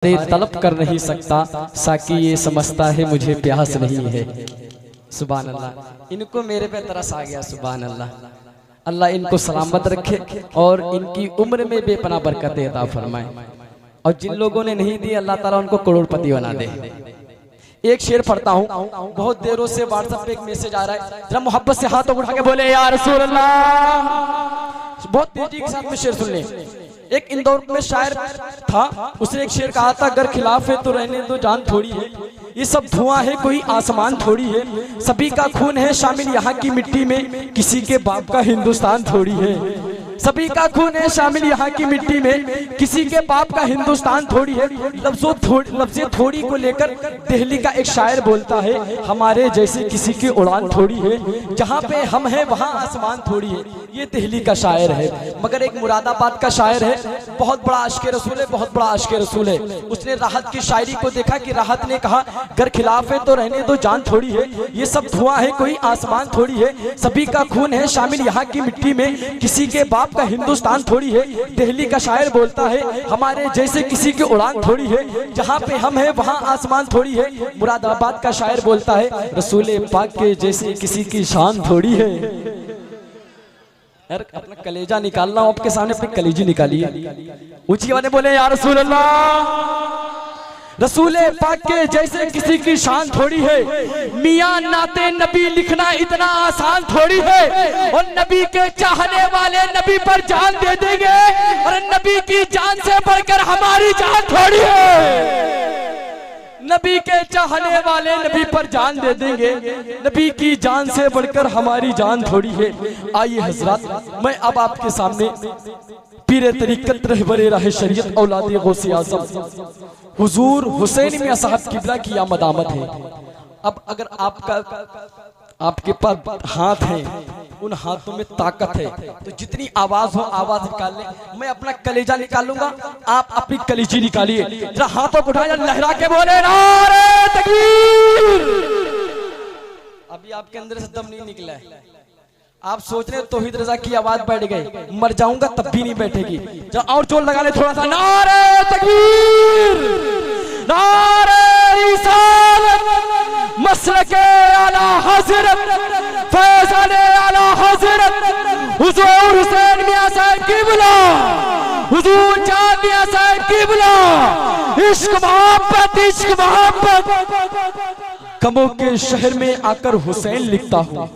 तलब कर नहीं सकता, साकी ये समझता है मुझे प्यास नहीं है। सुभान अल्लाह, इनको मेरे पे तरस आ गया। सुभान अल्लाह, अल्लाह इनको सलामत रखे और इनकी उम्र में बेपनाह बरकत अता फरमाए। और जिन लोगों ने नहीं दी, अल्लाह ताला उनको करोड़पति बना दे। एक शेर पढ़ता हूँ, बहुत देरों से व्हाट्सएप पे एक मैसेज आ रहा है, जरा मोहब्बत से हाथ उठा के बोले या रसूल अल्लाह। बहुत तेजी के साथ में शेर सुन ले। एक इंदौर में शायर था, उसने एक शेर कहा था, अगर खिलाफ है तो रहने दो, जान थोड़ी है, ये सब धुआं है कोई आसमान थोड़ी है, सभी का खून है शामिल यहाँ की मिट्टी में, किसी के बाप का हिंदुस्तान थोड़ी है। सभी का खून है शामिल यहाँ की मिट्टी में, किसी के बाप का हिंदुस्तान थोड़ी है। लफ्ज़े थोड़ी को लेकर दिल्ली का एक शायर बोलता है, हमारे जैसे किसी की उड़ान थोड़ी है, जहाँ पे हम हैं वहाँ आसमान थोड़ी है। ये दिल्ली का शायर है। मगर एक मुरादाबाद का शायर है, बहुत बड़ा आशिक़ रसूल है, बहुत बड़ा आशिक़ रसूल है। उसने राहत की शायरी को देखा कि राहत ने कहा, अगर खिलाफ है तो रहने दो, जान थोड़ी है, ये सब धुआं है कोई आसमान थोड़ी है, सभी का खून है शामिल यहाँ की मिट्टी में, किसी के बाप का हिंदुस्तान थोड़ी है। दिल्ली का शायर बोलता है, हमारे जैसे किसी की उड़ान थोड़ी है, जहाँ पे हम हैं वहाँ आसमान थोड़ी है। मुरादाबाद का शायर बोलता है, रसूल पाक के जैसे किसी की शान थोड़ी है। यार अपना कलेजा निकालना, आपके सामने अपनी कलेजी निकालिए, ऊंची आवाज़ में बोले या रसूल अल्लाह। रसूल पाक के जैसे किसी की शान थोड़ी है, मियां नाते नबी लिखना इतना आसान थोड़ी है, और नबी के चाहने वाले नबी पर जान दे देंगे, और नबी की जान से बढ़कर हमारी जान थोड़ी है। नबी के चाहने वाले नबी पर जान दे देंगे, नबी की जान से बढ़कर हमारी जान थोड़ी है। आइए हजरत, मैं अब आपके सामने पीरे तरीक़त रहबरे राह शरीयत औलाद गौसे आज़म हुजूर हुसैन मियां साहब किबला की आमद आमद है। अब अगर आपके पास हाथ है, उन हाथों में ताकत है, तो जितनी आवाज हो आवाज निकाल ले। मैं अपना कलेजा निकालूंगा, आप अपनी कलेजी निकालिए। जरा हाथों को उठाया, लहरा के बोले नारे तकबीर। अभी आपके अंदर से दम नहीं निकला है, आप सोच रहे तौहीद रजा की आवाज बैठ गई, मर जाऊंगा तब भी नहीं बैठेगी। जब और जोर लगा ले थोड़ा सा, नारे तकबीर, नारे रिसालत, मसलके आला हज़रत, फैज़ले आला हज़रत, हुज़ूर हुसैन मियां साहब किबला, हुज़ूर चाँद मियां साहब किबला। इश्क मोहब्बत, इश्क मोहब्बत। गमों के शहर में आकर हुसैन लिखता हूँ,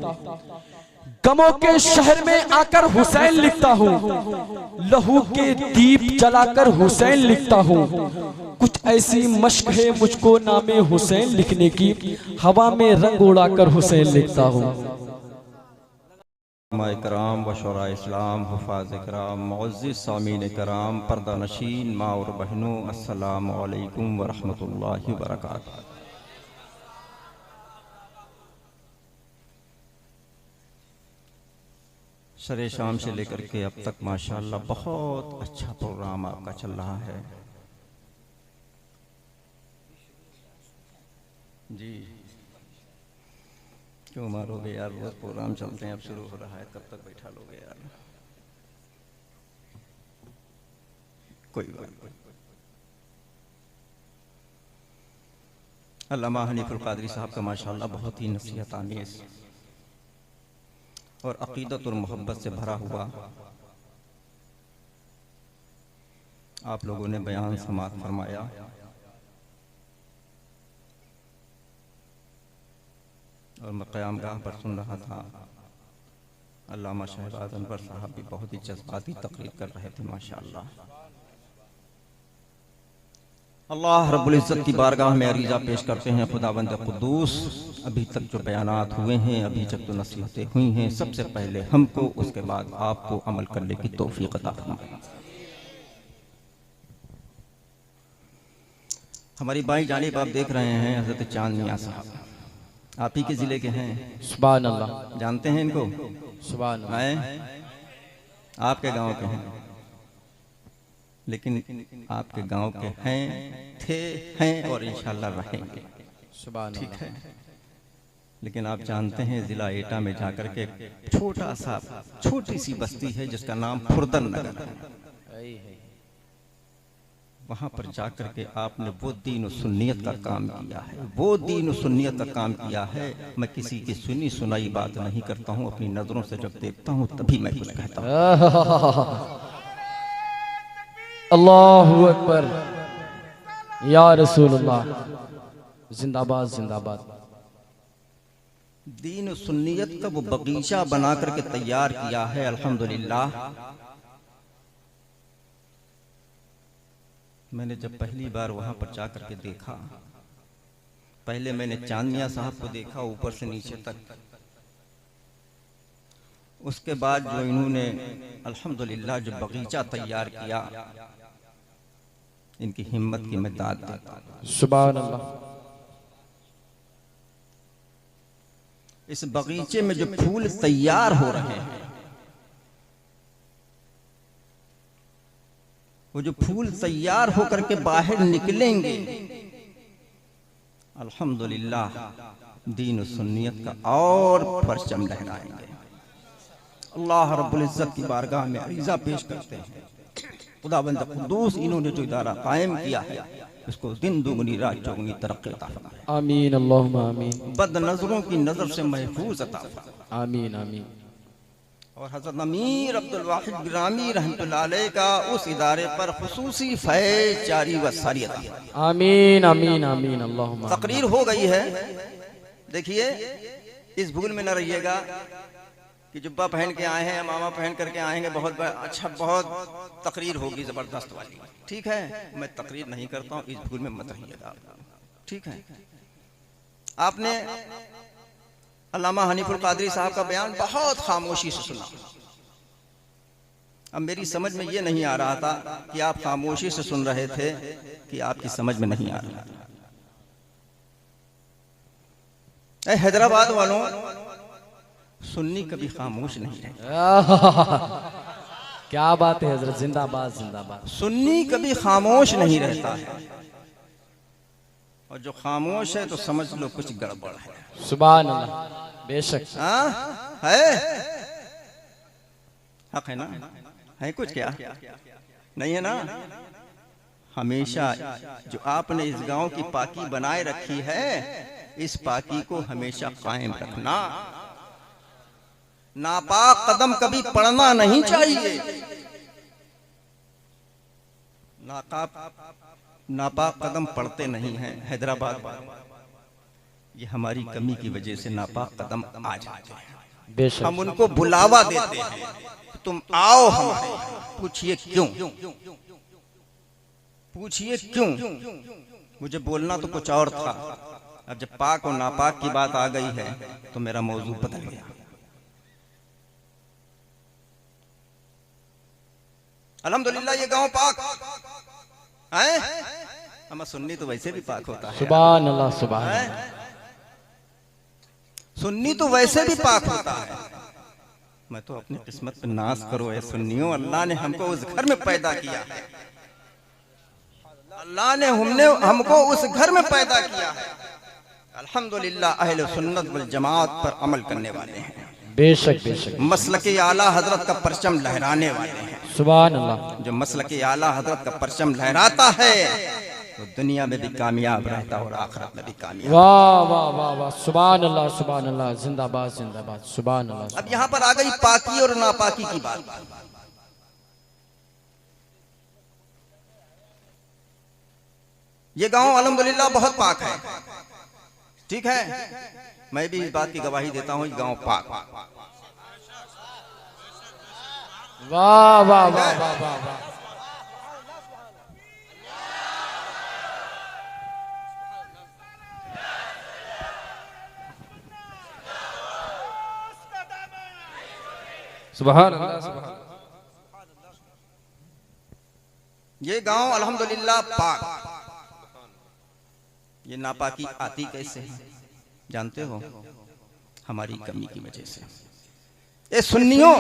गमों के शहर में आकर हुसैन लिखता हूँ, लहू के दीप जलाकर हुसैन लिखता हूँ। कुछ ऐसी मश्क है मुझको नामे हुसैन लिखने की, हवा में रंग उड़ाकर हुसैन लिखता हूँ। कराम वशरा इस्लाम हुफ़ाज़ कराम मुअज़्ज़िज़ सामीन कराम पर्दा नशीन माँ और बहनों, अस्सलामु अलैकुम व रहमतुल्लाहि व बरकातुहू। सरे शाम से लेकर के अब तक माशाअल्लाह बहुत अच्छा प्रोग्राम आपका चल रहा है जी। क्यों मारोगे यार, बहुत प्रोग्राम चलते हैं, अब शुरू हो रहा है, कब तक बैठा लोगे यार, कोई बात नहीं। अल्लामा हनीफुल क़ादरी साहब का माशाअल्लाह बहुत ही नसीहत आमेज़ और अक़ीदत और मोहब्बत से भरा हुआ आप लोगों ने बयान समाअत फरमाया। और मैं क़यामगाह पर सुन रहा था, अल्लामा शहबाज अनवर साहब भी बहुत ही जज्बाती तकरीर कर रहे थे माशाअल्लाह। अल्लाह रब्बुल इज़्ज़त की बारगाह में अरीज़ा पेश करते हैं, खुदावंद क़ुद्दूस, अभी तक जो बयानात हुए हैं, अभी तक जो नसीहतें हुई हैं, सबसे पहले हमको, उसके बाद आपको अमल करने की तौफ़ीक़ अता फरमाए। हमारी बाई जानिब आप देख रहे हैं हज़रत चाँद मियां साहब, आप ही के ज़िले के हैं। सुभान अल्लाह, जानते हैं इनको? सुभान अल्लाह, आपके गाँव के हैं, लेकिन आपके गांव के हैं, थे, हैं और इंशाअल्लाह रहेंगे। सुभान ठीक है, लेकिन आप जानते हैं जिला एटा में जाकर के छोटा सा छोटी सी बस्ती है जिसका नाम फुर्दन नगर है। वहां पर जाकर के आपने वो दीन और सुन्नियत का काम किया है, वो दीन और सुन्नियत का काम किया है। मैं किसी की सुनी सुनाई बात नहीं करता हूं, अपनी नजरों से जब देखता हूं तभी मैं कुछ कहता हूं। अल्लाहु अकबर, या रसूलुल्लाह, जिंदाबाद जिंदाबाद। दीन और सुन्नियत का वो बगीचा बना करके तैयार किया है, अल्हम्दुलिल्लाह। मैंने जब पहली बार वहां पर जाकर के देखा, पहले मैंने चांद साहब को देखा ऊपर से नीचे तक, उसके बाद जो इन्होंने अल्हम्दुलिल्लाह जो बगीचा तैयार किया, इनकी हिम्मत की मैं दाद देता हूं। सुभान अल्लाह। इस बगीचे में जो फूल तैयार हो रहे हैं, वो जो फूल तैयार होकर के बाहर निकलेंगे, अल्हम्दुलिल्लाह दीन और सुन्नियत का और परचम लहराएंगे। अल्लाह रब्बुल इज्जत की बारगाह में अरीज़ा पेश करते हैं, खुदावंद कुद्दूस इन्होंने जो इदारा कायम किया है, इसको दिन दुगनी रात चौगुनी तरक्की अता फरमाए। आमीन अल्लाहुम्मा आमीन। बद नजरों की नजर से महफूज अता फरमाए। आमीन आमीन। और हज़रत अमीर अब्दुल वाहिद गिरामी रहमतुल्लाह अलैह का उस इदारे पर खुसूसी फैज़ जारी व सारी अता फरमाए। आमीन आमीन आमीन अल्लाहुम्मा। तकरीर हो गई है, देखिए इस भूल में न रहिएगा कि जुब्बा पहन के आए हैं, मामा पहन करके आएंगे, बहुत अच्छा, बहुत तकरीर होगी जबरदस्त वाली। ठीक है, मैं तकरीर नहीं करता हूँ, इस भूल में मत रहिएगा। ठीक है, आपने अल्लामा हनीफुल कादरी साहब का बयान बहुत खामोशी से सुना। अब मेरी समझ में ये नहीं आ रहा था कि आप खामोशी से सुन रहे थे कि आपकी समझ में नहीं आ रहा था। हैदराबाद वालों, सुन्नी कभी खामोश नहीं रहता। क्या बात है हजरत, जिंदाबाद जिंदाबाद। सुन्नी कभी खामोश नहीं रहता है, और जो खामोश है तो समझ लो कुछ गड़बड़ है। सुभान अल्लाह, बेशक है, हक है ना, है कुछ क्या नहीं है ना। हमेशा जो आपने इस गांव की पाकी बनाए रखी है, इस पाकी को हमेशा कायम रखना। नापाक कदम कभी पड़ना नहीं चाहिए। नापाक कदम पड़ते नहीं हैं हैदराबाद, ये हमारी कमी की वजह से नापाक कदम आ जाते हैं। बेशक हम उनको बुलावा देते हैं, तुम आओ हमारे। पूछिए क्यों, पूछिए क्यों। मुझे बोलना तो कुछ और था, अब जब पाक और नापाक की बात आ गई है तो मेरा मौजू बदल गया। अल्हम्दुलिल्लाह ये गांव पाक है, हम सुन्नी तो वैसे भी पाक होता है। सुभान अल्लाह सुभान अल्लाह। सुन्नी तो वैसे भी पाक होता है। मैं तो अपनी किस्मत पे नाज करो ऐ सुन्नियों, अल्लाह ने हमको उस घर में पैदा किया है, अल्लाह ने हमको उस घर में पैदा किया है। अल्हम्दुलिल्लाह अहले सुन्नत वल जमात पर अमल करने वाले हैं। बेशक बेशक। मसलके आला हजरत का परचम लहराने वाले हैं। सुभान अल्लाह। जो मसलके आला हजरत का परचम लहराता है तो दुनिया में भी कामयाब रहता है और आखिरत में भी कामयाब। वाह वाह वाह वाह, सुभान अल्लाह सुभान अल्लाह, जिंदाबाद जिंदाबाद, सुभान अल्लाह। अब यहाँ पर आ गई पाकी और नापाकी की बात। ये गांव अल्हम्दुलिल्लाह बहुत पाक है, ठीक है, मैं भी इस बात की गवाही देता हूँ, गांव पाक। वाह वाह वाह वाह वाह वाह। सुभान अल्लाह सुभान। ये गांव अल्हम्दुलिल्लाह पाक। ये नापाकी आती कैसे है जानते हो? हमारी कमी की वजह से। ये सुन्नियों,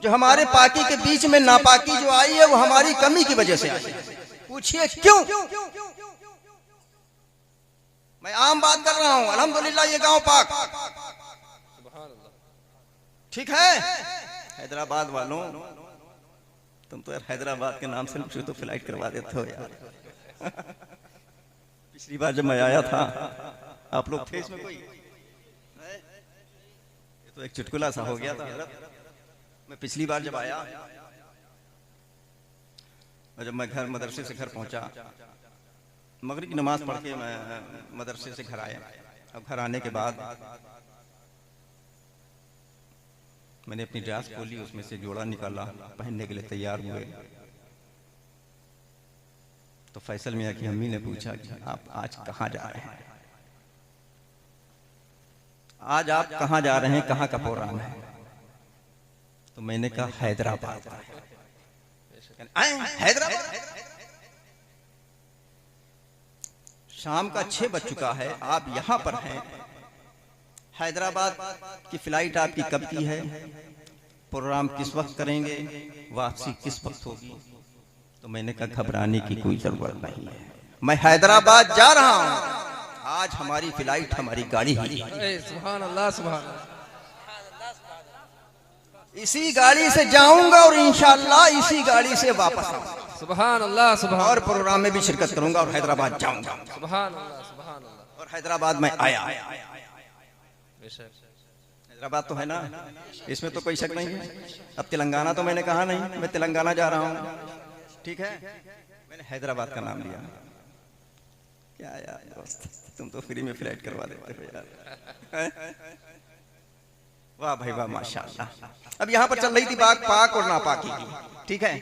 जो हमारे पाकी के बीच में नापाकी जो आई है वो हमारी कमी की वजह से आई है। पूछिए क्यों? मैं आम बात कर रहा हूं। अल्हम्दुलिल्लाह ये गांव पाक, ठीक है। हैदराबाद वालों, तुम तो यार हैदराबाद के नाम से मुझे तो फ्लाइट करवा देते हो यार। पिछली बार जब मैं आया था आप लोग थे इसमें कोई? ये तो एक चुटकुला सा हो गया था हजरत। मैं पिछली बार जब आया और जब मैं घर मदरसे से घर पहुंचा, मगरिब की नमाज पढ़ के मैं मदरसे से घर आया। अब घर आने के बाद मैंने अपनी ड्रेस खोली, उसमें से जोड़ा निकाला, पहनने के लिए तैयार हुए। तो फैसल मियां की अम्मी ने पूछा कि आप आज कहाँ जा रहे हैं? आज आप कहाँ जा रहे हैं, कहाँ का प्रोग्राम है? तो मैंने कहा हैदराबाद। हैदराबाद? शाम का 6 बज चुका है, आप यहां पर हैं। हैदराबाद की फ्लाइट आपकी कब की है? प्रोग्राम किस वक्त करेंगे? वापसी किस वक्त होगी? तो मैंने कहा घबराने की कोई जरूरत नहीं है, मैं हैदराबाद जा रहा हूं। आज हमारी फ्लाइट, हमारी गाड़ी ही। सुभान अल्लाह, सुभान अल्लाह। इसी गाड़ी से जाऊंगा और इंशाअल्लाह इसी गाड़ी से वापस आऊंगा। सुभान अल्लाह, सुभान। और प्रोग्राम में भी शिरकत करूंगा और हैदराबाद जाऊंगा। सुभान अल्लाह, सुभान अल्लाह। और हैदराबाद में आया। हैदराबाद तो है ना, इसमें तो कोई शक नहीं है। अब तेलंगाना तो मैंने कहा नहीं, मैं तेलंगाना जा रहा हूँ, ठीक है। मैंने हैदराबाद का नाम लिया। क्या यार दोस्त, तुम तो फ्री में फ्लाइट करवा देते हो यार। वाह भाई वाह, माशाअल्लाह। अब यहाँ पर चल रही थी बात पाक और नापाकी की, ठीक है।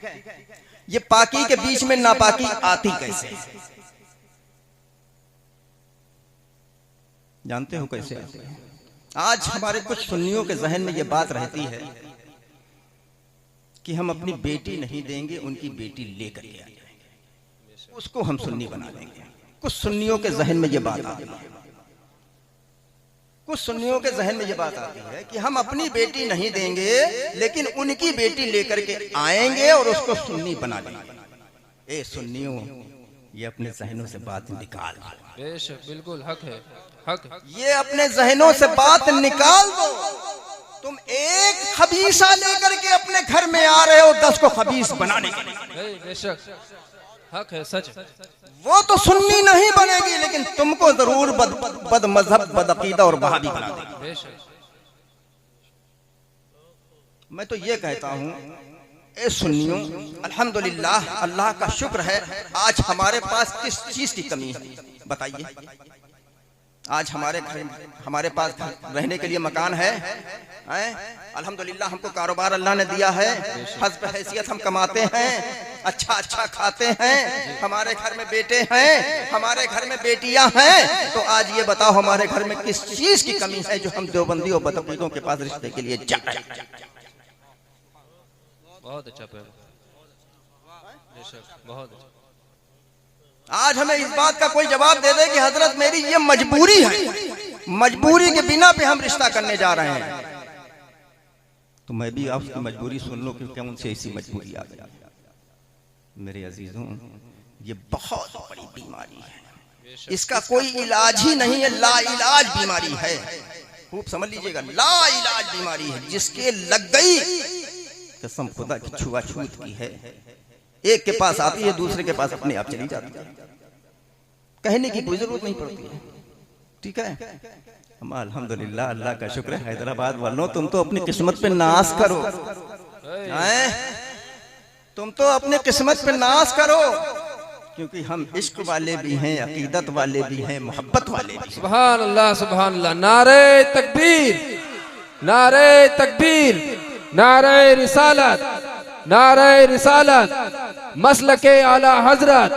ये पाकी के बीच में नापाकी आती कैसे? जानते हो कैसे आती है? आज हमारे कुछ सुन्नियों के जहन में ये बात रहती है कि हम अपनी बेटी नहीं देंगे, उनकी बेटी लेकर के आ जाएंगे, उसको हम सुन्नी बना देंगे। कुछ सुन्नियों के जहन में ये बात आती है, कुछ सुन्नियों के जहन में ये बात आती है कि हम अपनी बेटी नहीं देंगे लेकिन उनकी बेटी लेकर के आएंगे और उसको सुन्नी बना देंगे। ए सुन्नियों, ये अपने जहनों से बात निकाल दो। बेशक, बिल्कुल हक है, हक। ये अपने जहनों से बात निकाल दो। तुम एक खबीसा लेकर के अपने घर में आ रहे हो 10 को खबीस बनाने के लिए। बेशक हक है, सच। वो तो सुन्नी नहीं बनेगी लेकिन तुमको जरूर बद मजहब, बद अकीदा और वहाबी बना देगी। बेशक। मैं तो ये कहता हूँ, ए सुन्नियों, अल्हम्दुलिल्लाह, अल्लाह का शुक्र है आज हमारे पास किस चीज की कमी है बताइए। आज हमारे पास रहने के लिए मकान है, अल्हम्दुलिल्लाह। हमको कारोबार अल्लाह ने दिया है, हस्ब हैसियत हम कमाते हैं, अच्छा अच्छा खाते हैं, हमारे घर में बेटे हैं, हमारे घर में बेटियां हैं। तो आज ये बताओ हमारे घर में किस चीज की कमी है जो हम देवबंदी और बदअकीदों के पास रिश्ते के लिए जा रहे हैं? बहुत अच्छा पैर, बेशक बहुत अच्छा। आज हमें इस बात का कोई जवाब दे दे कि हजरत मेरी ये मजबूरी है, मजबूरी के बिना पे हम रिश्ता करने जा रहे हैं, तो मैं भी आपकी मजबूरी सुन लो कि कौन सी ऐसी मजबूरी आ गई। मेरे अजीजों, ये बहुत बड़ी बीमारी है, इसका कोई इलाज ही नहीं है, ला इलाज बीमारी है। खूब समझ लीजिएगा, ला इलाज बीमारी है, जिसके लग गई कसम खुदा की छुआछूत की है। एक के पास आती है, दूसरे के पास अपने आप चली जाती है, कहने की कोई जरूरत नहीं पड़ती है, ठीक है। हम अल्हम्दुलिल्लाह, अल्लाह का शुक्र है। हैदराबाद वालों, तुम तो अपनी किस्मत पे नाज करो, तुम तो अपनी किस्मत पे नाज करो, क्योंकि हम इश्क वाले भी हैं, अकीदत वाले भी हैं, मोहब्बत वाले भी। सुभान अल्लाह, सुभान अल्लाह। नारे तकबीर, नारे तकबीर, नारे रिसालत, नारे रिसालत, मसलके आला हजरत,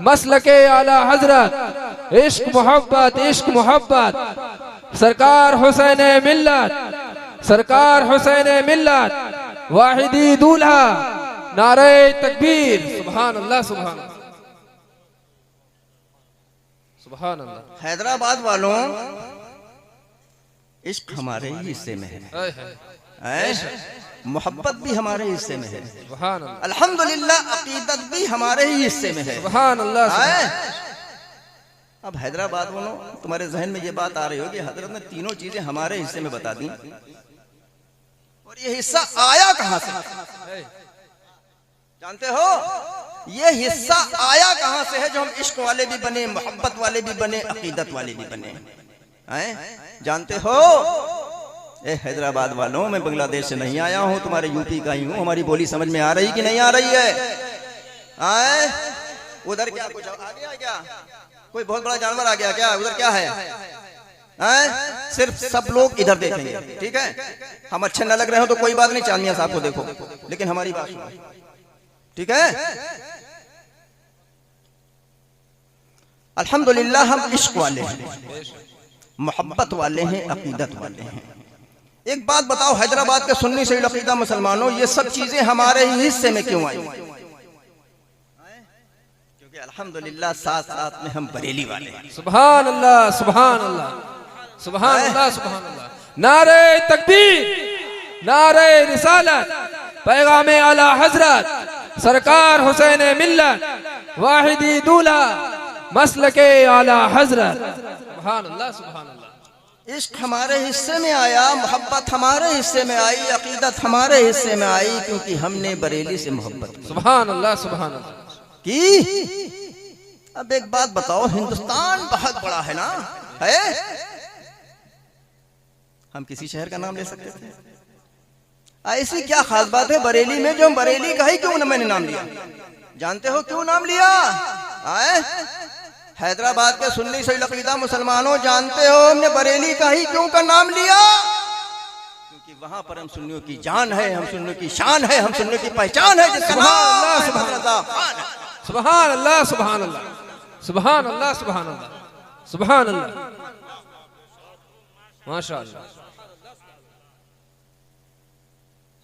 मसलके आला हजरत। इश्क मोहब्बत, इश्क मोहब्बत। सरकार हुसैन मिल्लत, सरकार हुसैन मिल्लत, वाहिदी दूल्हा। नारे तकबीर। सुभान अल्लाह, सुभान सुभान अल्लाह। हैदराबाद वालों, इश्क हमारे ही हिस्से में है, मोहब्बत भी हमारे हिस्से में है, अल्हम्दुलिल्लाह, अकीदत भी हमारे ही हिस्से में है। सुभान अल्लाह। अब हैदराबाद वालों, तुम्हारे जहन में ये बात आ रही होगी, हजरत ने तीनों चीजें हमारे हिस्से में बता दी, और ये हिस्सा आया कहां से? जानते हो ये हिस्सा आया कहां से है जो हम इश्क वाले भी बने, मोहब्बत वाले भी बने, अकीदत वाले भी बने हैं? जानते हो ए हैदराबाद वालों, मैं बांग्लादेश से नहीं आया हूं, तुम्हारे यूपी का ही हूं। हमारी बोली समझ में आ रही कि नहीं आ रही है? आए उधर क्या कुछ आ गया क्या? कोई बहुत बड़ा जानवर आ गया क्या? उधर क्या है? सिर्फ सब लोग इधर देखेंगे, ठीक है? हम अच्छे न लग रहे हो तो कोई बात नहीं, चांदनिया साहब को देखो, लेकिन हमारी बात सुनो, ठीक है? अल्हम्दुलिल्लाह हम इश्क वाले हैं, मोहब्बत वाले हैं, अकीदत वाले हैं। एक बात बताओ, हैदराबाद के सुन्नी सईद अकीदा मुसलमानों, ये सब चीजें हमारे ही हिस्से में क्यों आई? क्योंकि अल्हम्दुलिल्लाह साथ साथ में हम बरेली वाले हैं। सुभान अल्लाह, सुभान अल्लाह, सुभान अल्लाह, सुभान अल्लाह। नारे तकबीर, नारे रिसालत, पैगामे आला हजरत सरकार हुसैन मिल्लत वाहिदी दूल्हा मसलके आला हजरत। सुभान अल्लाह, सुभान अल्लाह। इश्क हमारे हिस्से में आया, मोहब्बत हमारे हिस्से में आई, अकीदत हमारे हिस्से में आई, क्योंकि हमने बरेली से मोहब्बत की। सुभान अल्लाह, सुभान अल्लाह की। अब एक बात बताओ, हिंदुस्तान बहुत बड़ा है ना, है? हम किसी शहर का नाम ले सकते थे? ऐसी क्या खास बात है बरेली में जो हम बरेली का ही क्यों मैंने नाम लिया? जानते हो क्यों नाम लिया? आए हैदराबाद के सुन्नी सईद अकीदा मुसलमानों, जानते हो हमने बरेली का ही क्यों का नाम लिया? क्योंकि वहां पर हम सुन्नियों की जान है, हम सुन्नियों की शान है, हम सुन्नियों की पहचान है, जिसका नाम है सुभान अल्लाह, सुभान अल्लाह, सुभान अल्लाह, सुभान अल्लाह, सुभान अल्लाह, सुभान अल्लाह, माशा अल्लाह,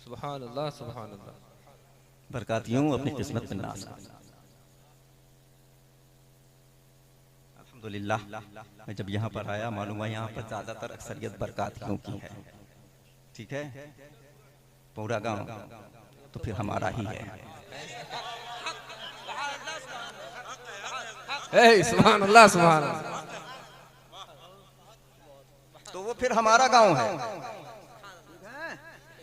सुभान अल्लाह, सुभान अल्लाह। बरकातियों अपनी किस्मत में नाज। अल्हम्दुलिल्लाह मैं जब यहाँ पर आया, मालूम हुआ यहाँ पर ज्यादातर अक्सरियत बरकातियों की है, ठीक है? पूरा गांव तो फिर हमारा ही है। सुभान अल्लाह, सुभान अल्लाह। तो वो फिर हमारा गांव है,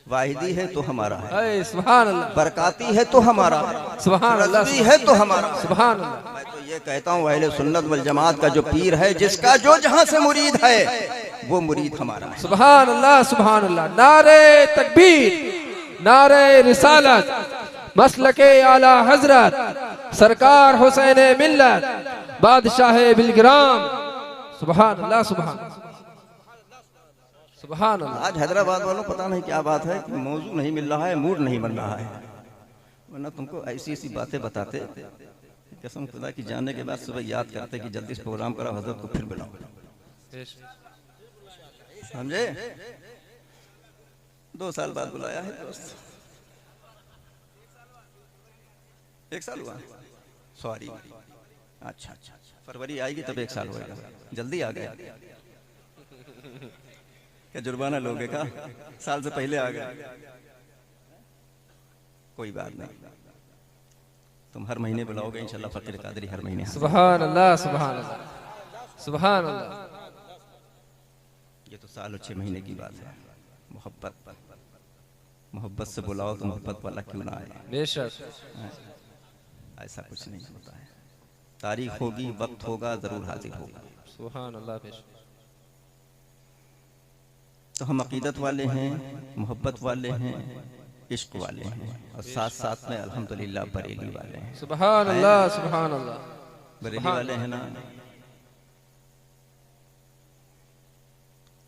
वाहिदी है तो हमारा है, सुभान अल्लाह। बरकाती है तो हमारा, सुभान अल्लाह, है तो हमारा, सुभान अल्लाह। मैं तो ये कहता हूँ अहले सुन्नत वल जमात का जो पीर है, जिसका जो जहां से मुरीद है, वो मुरीद हमारा है। सुभान अल्लाह, सुभान अल्लाह। नारे तकबीर, नारे रिसालत, मसलके आला हजरत सरकार हुसैन मिल्लत बादशाह बिलग्राम। सुभान अल्लाह, सुभान सुभान अल्लाह। आज हैदराबाद वालों पता नहीं क्या बात है कि मौजू नहीं मिल रहा है, मूड नहीं बन रहा है, वरना तुमको ऐसी ऐसी बातें बताते, कसम खुदा की जाने के बाद सुबह याद करते कि जल्दी से प्रोग्राम करो, हजरत को फिर बुलाओ, समझे? 2 साल बाद बुलाया है दोस्त, 1 साल हुआ, सॉरी, अच्छा अच्छा, फरवरी आएगी तब 1 साल होगा, जल्दी आ गया क्या? जुर्माना लोगे का? साल से पहले आ गए, कोई बात नहीं, तुम हर महीने बुलाओगे इंशाल्लाह, फकीर कादरी हर महीने। सुभान अल्लाह, सुभान अल्लाह, सुभान अल्लाह। ये तो साल और 6 महीने की बात है। मोहब्बत, मोहब्बत से बुलाओ तो मोहब्बत वाला क्यों ना आए? बेशक ऐसा कुछ नहीं होता है, तारीख होगी, वक्त होगा, जरूर हाजिर होगा। सुभान अल्लाह, बेशक। तो हम अकीदत वाले हैं, मोहब्बत वाले हैं, इश्क वाले हैं, और साथ साथ में अल्हम्दुलिल्लाह बरेली वाले हैं। सुभान अल्लाह, सुभान अल्लाह। बरेली वाले हैं ना?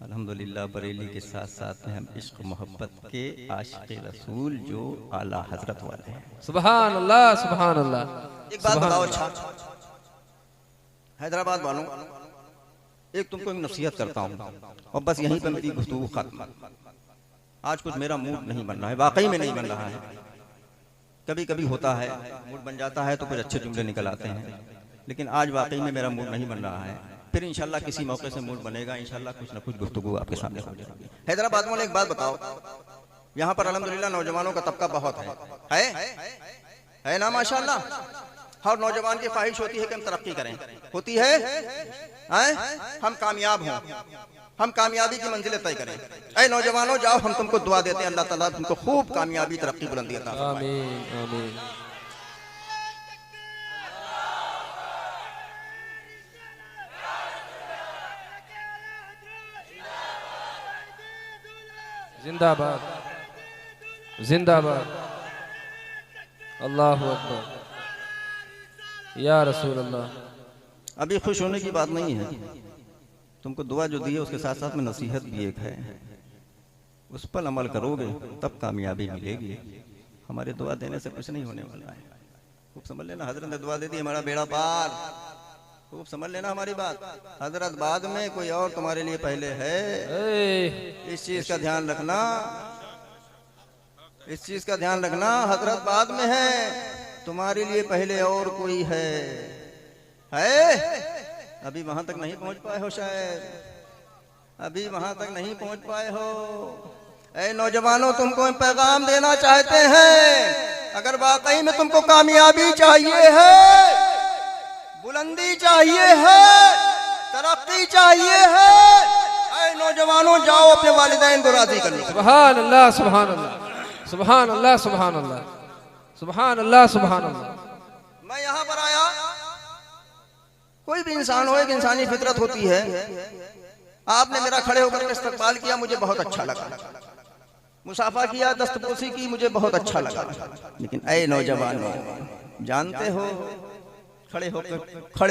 अल्हम्दुलिल्लाह बरेली के साथ साथ में हम इश्क मोहब्बत के आशिक़ रसूल जो आला हजरत वाले हैं। सुभान अल्लाह, सुभान अल्लाह। एक बात बताओ, अच्छा हैदराबाद वालों, एक तुमको एक नसीहत करता हूँ और बस यहीं पर मेरी गुफ्तगू खत्म। आज कुछ मेरा मूड नहीं बन रहा है, वाकई में नहीं बन रहा है। कभी कभी होता है मूड बन जाता है तो कुछ अच्छे जुमले निकल आते हैं, लेकिन आज वाकई में मेरा मूड नहीं बन रहा है। फिर इंशाल्लाह किसी मौके से मूड बनेगा, इंशाल्लाह कुछ ना कुछ गुफ्तगू आपके सामने हो जाएगी। हैदराबाद वाले एक बात बताओ, यहाँ पर अल्हम्दुलिल्लाह नौजवानों का तबका बहुत है ना माशाल्लाह। हर नौजवान की ख्वाहिश होती है कि हम तरक्की करें, होती है हम कामयाब हों, हम कामयाबी की मंजिलें तय करें। ऐ नौजवानों जाओ, हम तुमको दुआ देते हैं, अल्लाह ताला तुमको खूब कामयाबी, तरक्की, बुलंदी अता फरमाए। आमीन, आमीन। जिंदाबाद जिंदाबाद। अल्लाह अकबर या रसूल अल्लाह। अभी खुश होने की बात नहीं है, तुमको दुआ जो दी है उसके साथ साथ में नसीहत भी एक है, उस पर अमल करोगे तब कामयाबी मिलेगी। हमारे दुआ देने से कुछ नहीं होने वाला है। खूब समझ लेना, हजरत ने दुआ दे दी हमारा बेड़ा पार। खूब समझ लेना हमारी बात, हजरत बाद में, कोई और तुम्हारे लिए पहले है। इस चीज का ध्यान रखना, इस चीज का ध्यान रखना, हजरत बाद में है, तुम्हारे लिए पहले और कोई है। अभी वहां तक नहीं पहुंच पाए हो, शायद अभी वहां तक नहीं पहुंच पाए हो। ऐ नौजवानों, तुमको पैगाम देना चाहते हैं, अगर वाकई में तुमको कामयाबी चाहिए है, बुलंदी चाहिए है, तरक्की चाहिए है, ऐ नौजवानों जाओ अपने वालिदैन को राजी कर लो। सुभान अल्लाह सुभान अल्लाह सुभान अल्लाह सुभान अल्लाह सुभान अल्लाह सुभान अल्लाह। मैं यहाँ पर आया, कोई भी इंसान हो, एक इंसानी फितरत होती है। आपने मेरा खड़े होकर के इस्तकबाल किया, मुझे बहुत अच्छा लगा, मुसाफा किया, दस्तपोसी की, मुझे बहुत अच्छा लगा। लेकिन ऐ नौजवानों, जानते हो खड़े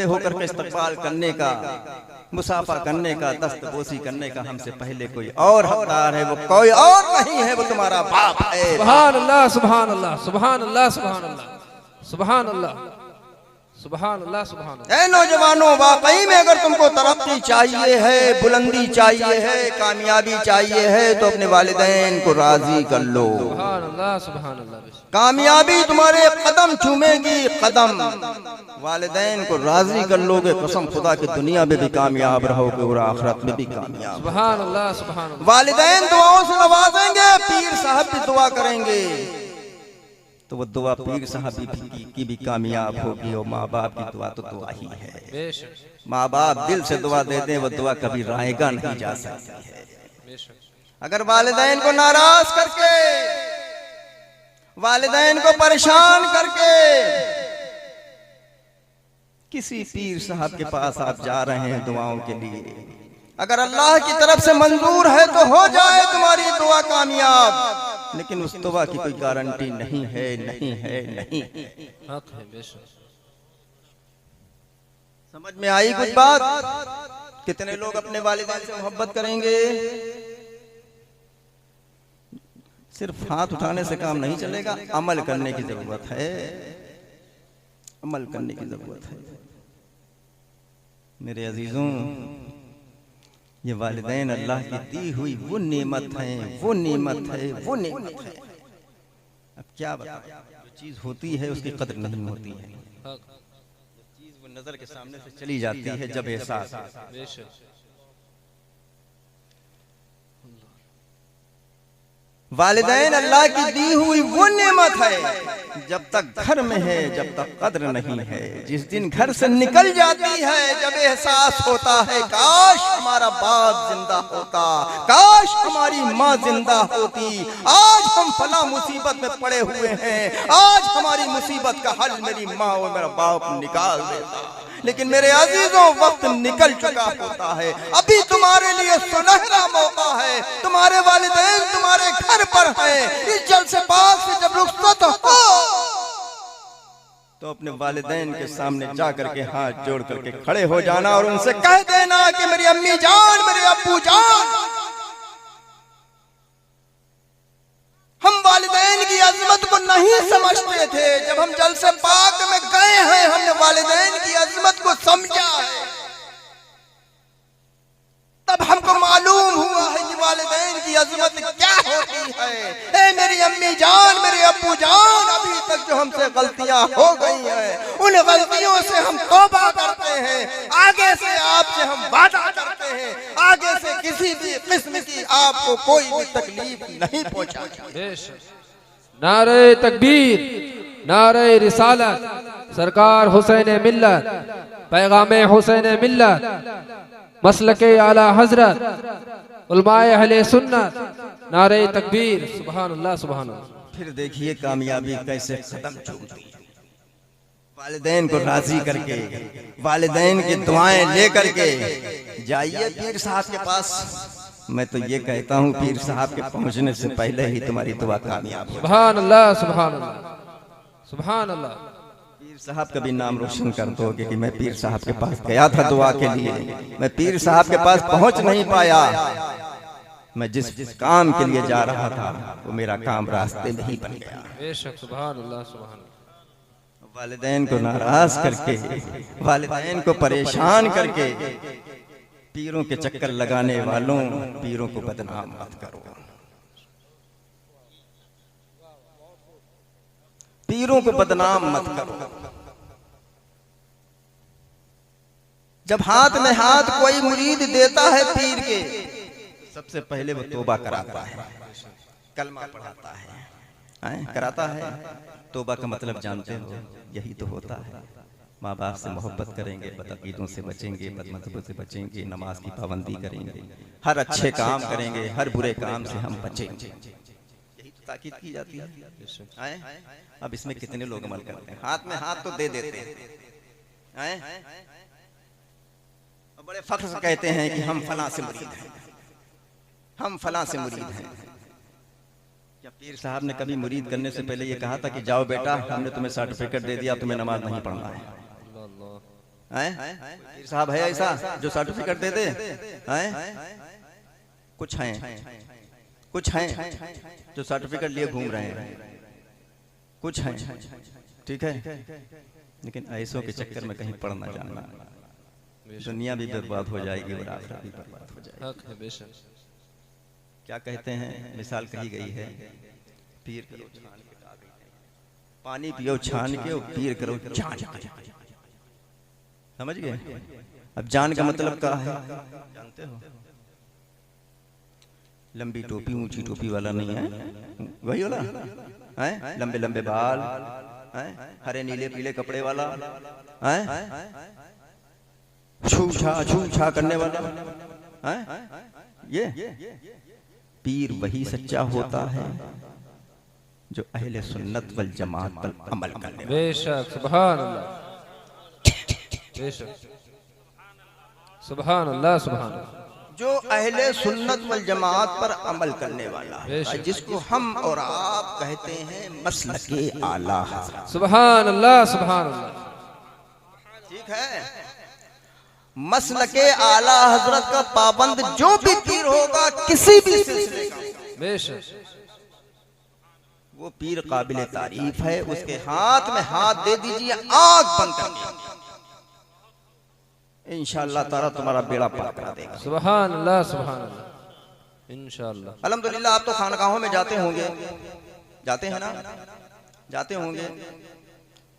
होकर के इस्तकबाल करने का, मुसाफा करने का, दस्तपोसी करने का हमसे पहले कोई और हकदार है, वो कोई और नहीं है, वो तुम्हारा बाप है। सुभान अल्लाह सुभान अल्लाह सुभान अल्लाह सुभान अल्लाह सुभान अल्लाह सुभान अल्लाह सुभान अल्लाह। ऐ नौजवानों, वाकई में अगर तुमको तरक्की चाहिए है, बुलंदी चाहिए है, कामयाबी चाहिए है, तो अपने वालिदैन को राजी कर लो। सुभान अल्लाह सुभान अल्लाह। कामयाबी तुम्हारे कदम चूमेगी, कदम। वालिदैन को राजी कर लोगे, कसम खुदा की दुनिया में भी कामयाब रहोगे और आखिरत में भी कामयाब। सुभान अल्लाह सुभान अल्लाह। वालिदैन दुआओं से नवाजेंगे, पीर साहब भी दुआ करेंगे, तो वो दुआ पीर साहब की भी कामयाब होगी। और माँ बाप की दुआ तो दुआ ही है। माँ बाप दिल से दुआ दे दें, वो दुआ कभी रायगा नहीं जा सकती है। अगर वालिदैन को नाराज करके, वालिदैन को परेशान करके किसी पीर साहब के पास आप जा रहे हैं दुआओं के लिए, अगर अल्लाह की तरफ से मंजूर है तो हो जाए तुम्हारी दुआ कामयाब, लेकिन उस दुआ की कोई गारंटी नहीं है, नहीं है, नहीं। समझ में आई कुछ बात? कितने लोग अपने वालिदैन से मोहब्बत करेंगे? सिर्फ हाथ उठाने से काम नहीं चलेगा, अमल करने की जरूरत है, अमल करने की जरूरत है। मेरे अजीजों, ये वालिदैन अल्लाह की दी हुई वो नेमत है, वो नेमत है, वो नेमत है। अब क्या बताएं, जो चीज होती है उसकी कदर नहीं होती है। चीज वो नजर के सामने से चली जाती है जब एहसास। वालिदैन अल्लाह की दी हुई वो नेमत है, जब तक घर में है जब तक कद्र नहीं है। जिस दिन घर से निकल जाती है, जब एहसास होता है काश हमारा बाप जिंदा होता, काश हमारी माँ जिंदा होती, आज हम फला मुसीबत में पड़े हुए हैं, आज हमारी मुसीबत का हल मेरी माँ और मेरा बाप निकाल देता। लेकिन मेरे अजीजों, वक्त निकल चुका होता है, अभी तुम्हारे लिए सुनहरा मौका है, तुम्हारे वालिदैन तुम्हारे घर पर हैं। इस जलसे पाक से जब रुखसत हो तो अपने वालिदैन के सामने जा करके हाथ जोड़ करके खड़े हो जाना और उनसे कह देना कि मेरी अम्मी जान, मेरे अब्बू जान, हम वालिदैन की अजमत को नहीं समझते थे, जब हम जलसे पाक में गए हैं हमने वालिदैन की अजमत को समझा है, तब हमको मालूम हुआ है कि वालिदैन की अजमत क्या होती है। ए मेरी अम्मी जान, मेरे अब्बू जान, अभी तक जो हमसे गलतियां हो गई हैं, उन गलतियों से हम तौबा करते हैं, आगे से आपसे हम वादा करते हैं, आगे से किसी भी किस्म की आपको कोई भी तकलीफ नहीं पहुंचाएंगे। नारे तकबीर, नारे रिसालत, सरकार हुसैन मिल्लत, पैगामे हुसैन मिल्लत, मसलके आला हजरत, उलमाए अहले सुन्नत, नारे तकबीर। सुभान अल्लाह सुभान अल्लाह। फिर देखिए कामयाबी कैसे कदम चूमती है। वालिदैन को राजी करके, वालिदैन की दुआएं लेकर के जाइए पीर साहब के पास, मैं तो ये कहता हूँ पीर साहब के पहुंचने से पहले ही तुम्हारी दुआ कामयाब हो। सुभान अल्लाह, सुभान अल्लाह, सुभान अल्लाह। पीर साहब का भी नाम रोशन कर दोगे कि मैं पीर साहब के पास गया था दुआ के लिए, मैं पीर साहब के पास पहुंच नहीं पाया, मैं जिस काम के लिए जा रहा था वो मेरा काम रास्ते में ही बन गया। बेशक, सुभान अल्लाह, सुभान अल्लाह। वालिदैन को नाराज करके, वालिदैन को परेशान करके पीरों के चक्कर लगाने वालों, पीरों को बदनाम मत करो, पीरों को बदनाम मत करो। जब हाथ में हाथ कोई मुरीद देता है पीर के, सबसे पहले वो तौबा कराता है, कलमा पढ़ाता है, कराता है। तौबा का मतलब जानते हो, यही तो होता है। माँ बाप से मोहब्बत करेंगे, बदअकीदों से बचेंगे, बदमज़हबों से बचेंगे, नमाज की पाबंदी करेंगे, हर अच्छे काम करेंगे, हर बुरे काम से हम बचेंगे, यही तो ताकीद की जाती है। अब इसमें कितने लोग अमल करते हैं? हाथ में हाथ तो दे देते हैं, बड़े फख्र से कहते हैं कि हम फलां से मुरीद हैं, हम फलां से मुरीद हैं। क्या पीर साहब ने कभी मुरीद करने से पहले ये कहा था कि जाओ बेटा, हमने तुम्हें सर्टिफिकेट दे दिया, तुम्हें नमाज नहीं पढ़ना है? पीर साहब है ऐसा जो सर्टिफिकेट दे दे? कुछ हैं, कुछ हैं जो सर्टिफिकेट लिए घूम रहे हैं, कुछ हैं, ठीक है, लेकिन ऐसों के चक्कर में कहीं पढ़ना जानना, दुनिया भी बर्बाद हो जाएगी और आखिरत भी बर्बाद हो जाएगी। क्या कहते हैं, मिसाल कही गई है, पीर करो छान के, पानी पियो छान के, और पीर करो जान के। समझ गए? अब जान का मतलब क्या है जानते हो? लंबी टोपी ऊंची टोपी वाला नहीं है, वही वाला है, लंबे लंबे बाल, हरे नीले पीले कपड़े वाला, छू छा करने वाला, ये पीर वही सच्चा होता है जो अहले सुन्नत वल जमात पर अमल करने वाला। बेशक, सुभान अल्लाह, बेशक, सुभान अल्लाह, सुभान अल्लाह। जो अहले सुन्नत वल जमात पर अमल करने वाला है, जिसको हम और आप कहते हैं मसलके आला हज़रत। सुभान अल्लाह, सुभान अल्लाह। ठीक है, मसलके आला हजरत का पाबंद जो भी पीर होगा किसी भी सिलसिले का, बेशक वो पीर काबिल तारीफ है। उसके हाथ में हाथ दे दीजिए, आंख बंद कर, इंशाअल्लाह ताला तुम्हारा बेड़ा पार करा देगा। सुभान अल्लाह, सुभान अल्लाह, इंशाअल्लाह। अल्हम्दुलिल्लाह आप तो खानकाहों में जाते होंगे, जाते हैं ना, जाते होंगे।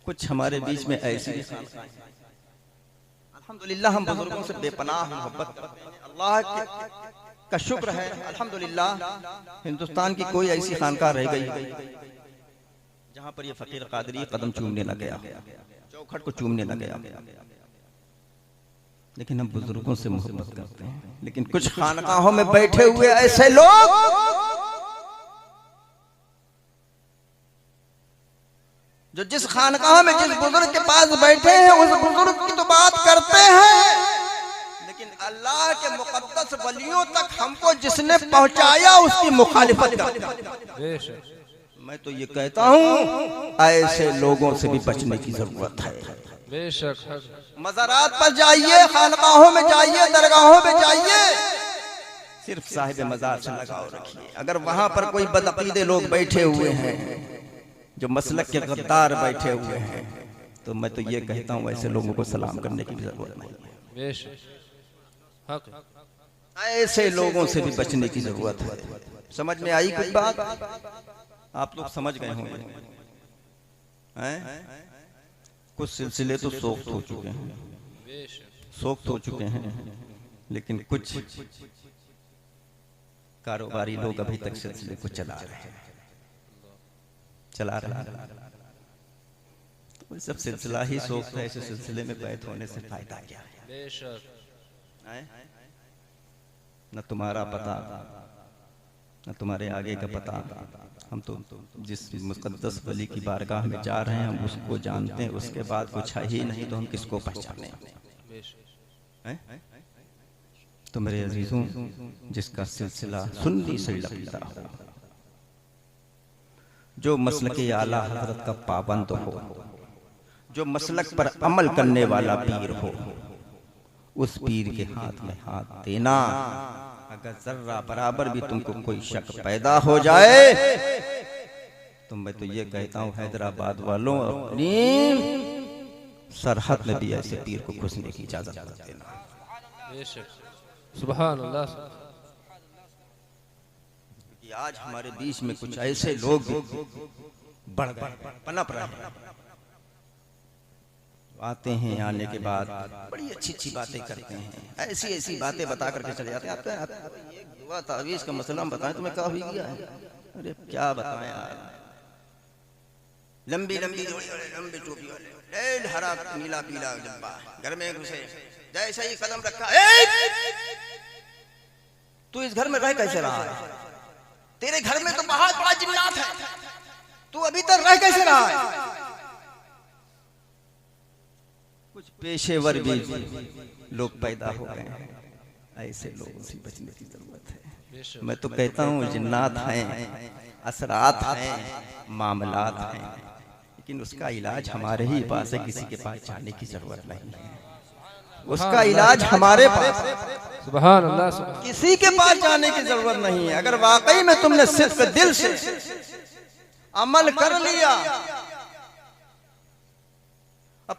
कुछ हमारे बीच में ऐसी भी अल्हम्दुलिल्लाह हम बुजुर्गों से बेपनाह मोहब्बत करते हैं, अल्लाह का शुक्र है अल्हम्दुलिल्लाह हिंदुस्तान की कोई ऐसी खानकाह रह गई जहां पर ये फकीर कादरी कदम चूमने न गया, चौखट को चूमने न गया। लेकिन हम बुजुर्गों से मोहब्बत करते हैं। लेकिन कुछ खानकाहों में बैठे हुए ऐसे लोग जो जिस खानकाह में जिस बुजुर्ग के पास बैठे हैं उस बुजुर्ग की तो बात करते हैं, लेकिन अल्लाह के मुकद्दस वलियों तक हमको जिसने पहुंचाया उसकी मुखालिफत करते हैं। मैं तो ये कहता हूँ ऐसे लोगों से भी बचने की जरूरत है। बेशक मज़ारात पर जाइए, खानकाहों में जाइए, दरगाहों में जाइए, सिर्फ साहिब मज़ार से लगाव रखिए। अगर वहां पर कोई बदअकीदे लोग बैठे हुए हैं, जो मसलक के गद्दार बैठे हुए हैं, तो मैं तो ये कहता हूँ ऐसे लोगों को सलाम करने की भी जरूरत नहीं है। ऐसे लोगों से भी बचने की जरूरत है। समझ में आई कुछ बात? आप लोग समझ गए होंगे। कुछ सिलसिले तो सोख्त हो चुके हैं, सोख्त हो चुके हैं, लेकिन कुछ कारोबारी लोग अभी तक सिलसिले को चला रहे हैं, चला रहे हैं। तो सब सिलसिला ही सोख्त है, ऐसे सिलसिले में बैठ होने से फायदा क्या है? न तुम्हारा पता न तुम्हारे आगे का पता। हम तो जिस मुक़द्दस वली की बारगाह में जा रहे हैं हम उसको जानते हैं, उसके बाद कुछ है ही नहीं तो हम किसको पहचाने? तो मेरे अजीजों, जिसका सिलसिला सुन्नी से लगता हो, जो मसलक आला हजरत का पाबंद हो, जो मसलक पर अमल करने वाला पीर हो, उस पीर के हाथ में हाथ देना। अगर जर्रा बराबर भी तुमको कोई शक पैदा हो जाए तो मैं तो ये कहता हूँ, हैदराबाद वालों, अपनी सरहद में भी ऐसे पीर को घुसने की इजाजत कर देना। सुभान अल्लाह। कि आज हमारे बीच में कुछ ऐसे लोग बढ़ गए, पनप रहे हैं, आते हैं, आने के बाद बड़ी अच्छी अच्छी बातें करते हैं, ऐसी ऐसी बातें बता करके चले जाते हैं। आपका ये दुआ तावीज़ का मसला हम बताएं तुम्हें क्या हो गया है? अरे क्या बताएं यार, लंबी लंबी लंबी टोपी वाले, रेड हरा नीला पीला जब्बा, घर में घुसे, जैसे ही कदम रखा, तू इस घर में रह कैसे रहा है? तेरे घर में तो बहुत बड़ा जिन्नात है, तू अभी तक रह कैसे रहा है? कुछ पेशेवर भी लोग पैदा हो गए हैं, ऐसे लोगों से बचने की जरूरत है। मैं तो कहता हूँ, जिन्नात हैं, असरात हैं, मामलात हैं, लेकिन उसका इलाज हमारे ही पास है, किसी के पास जाने की जरूरत नहीं है। उसका इलाज हमारे पास है, सुभान अल्लाह, सुभान। किसी के पास जाने की जरूरत नहीं है। अगर वाकई में तुमने सिर्फ दिल से अमल कर लिया,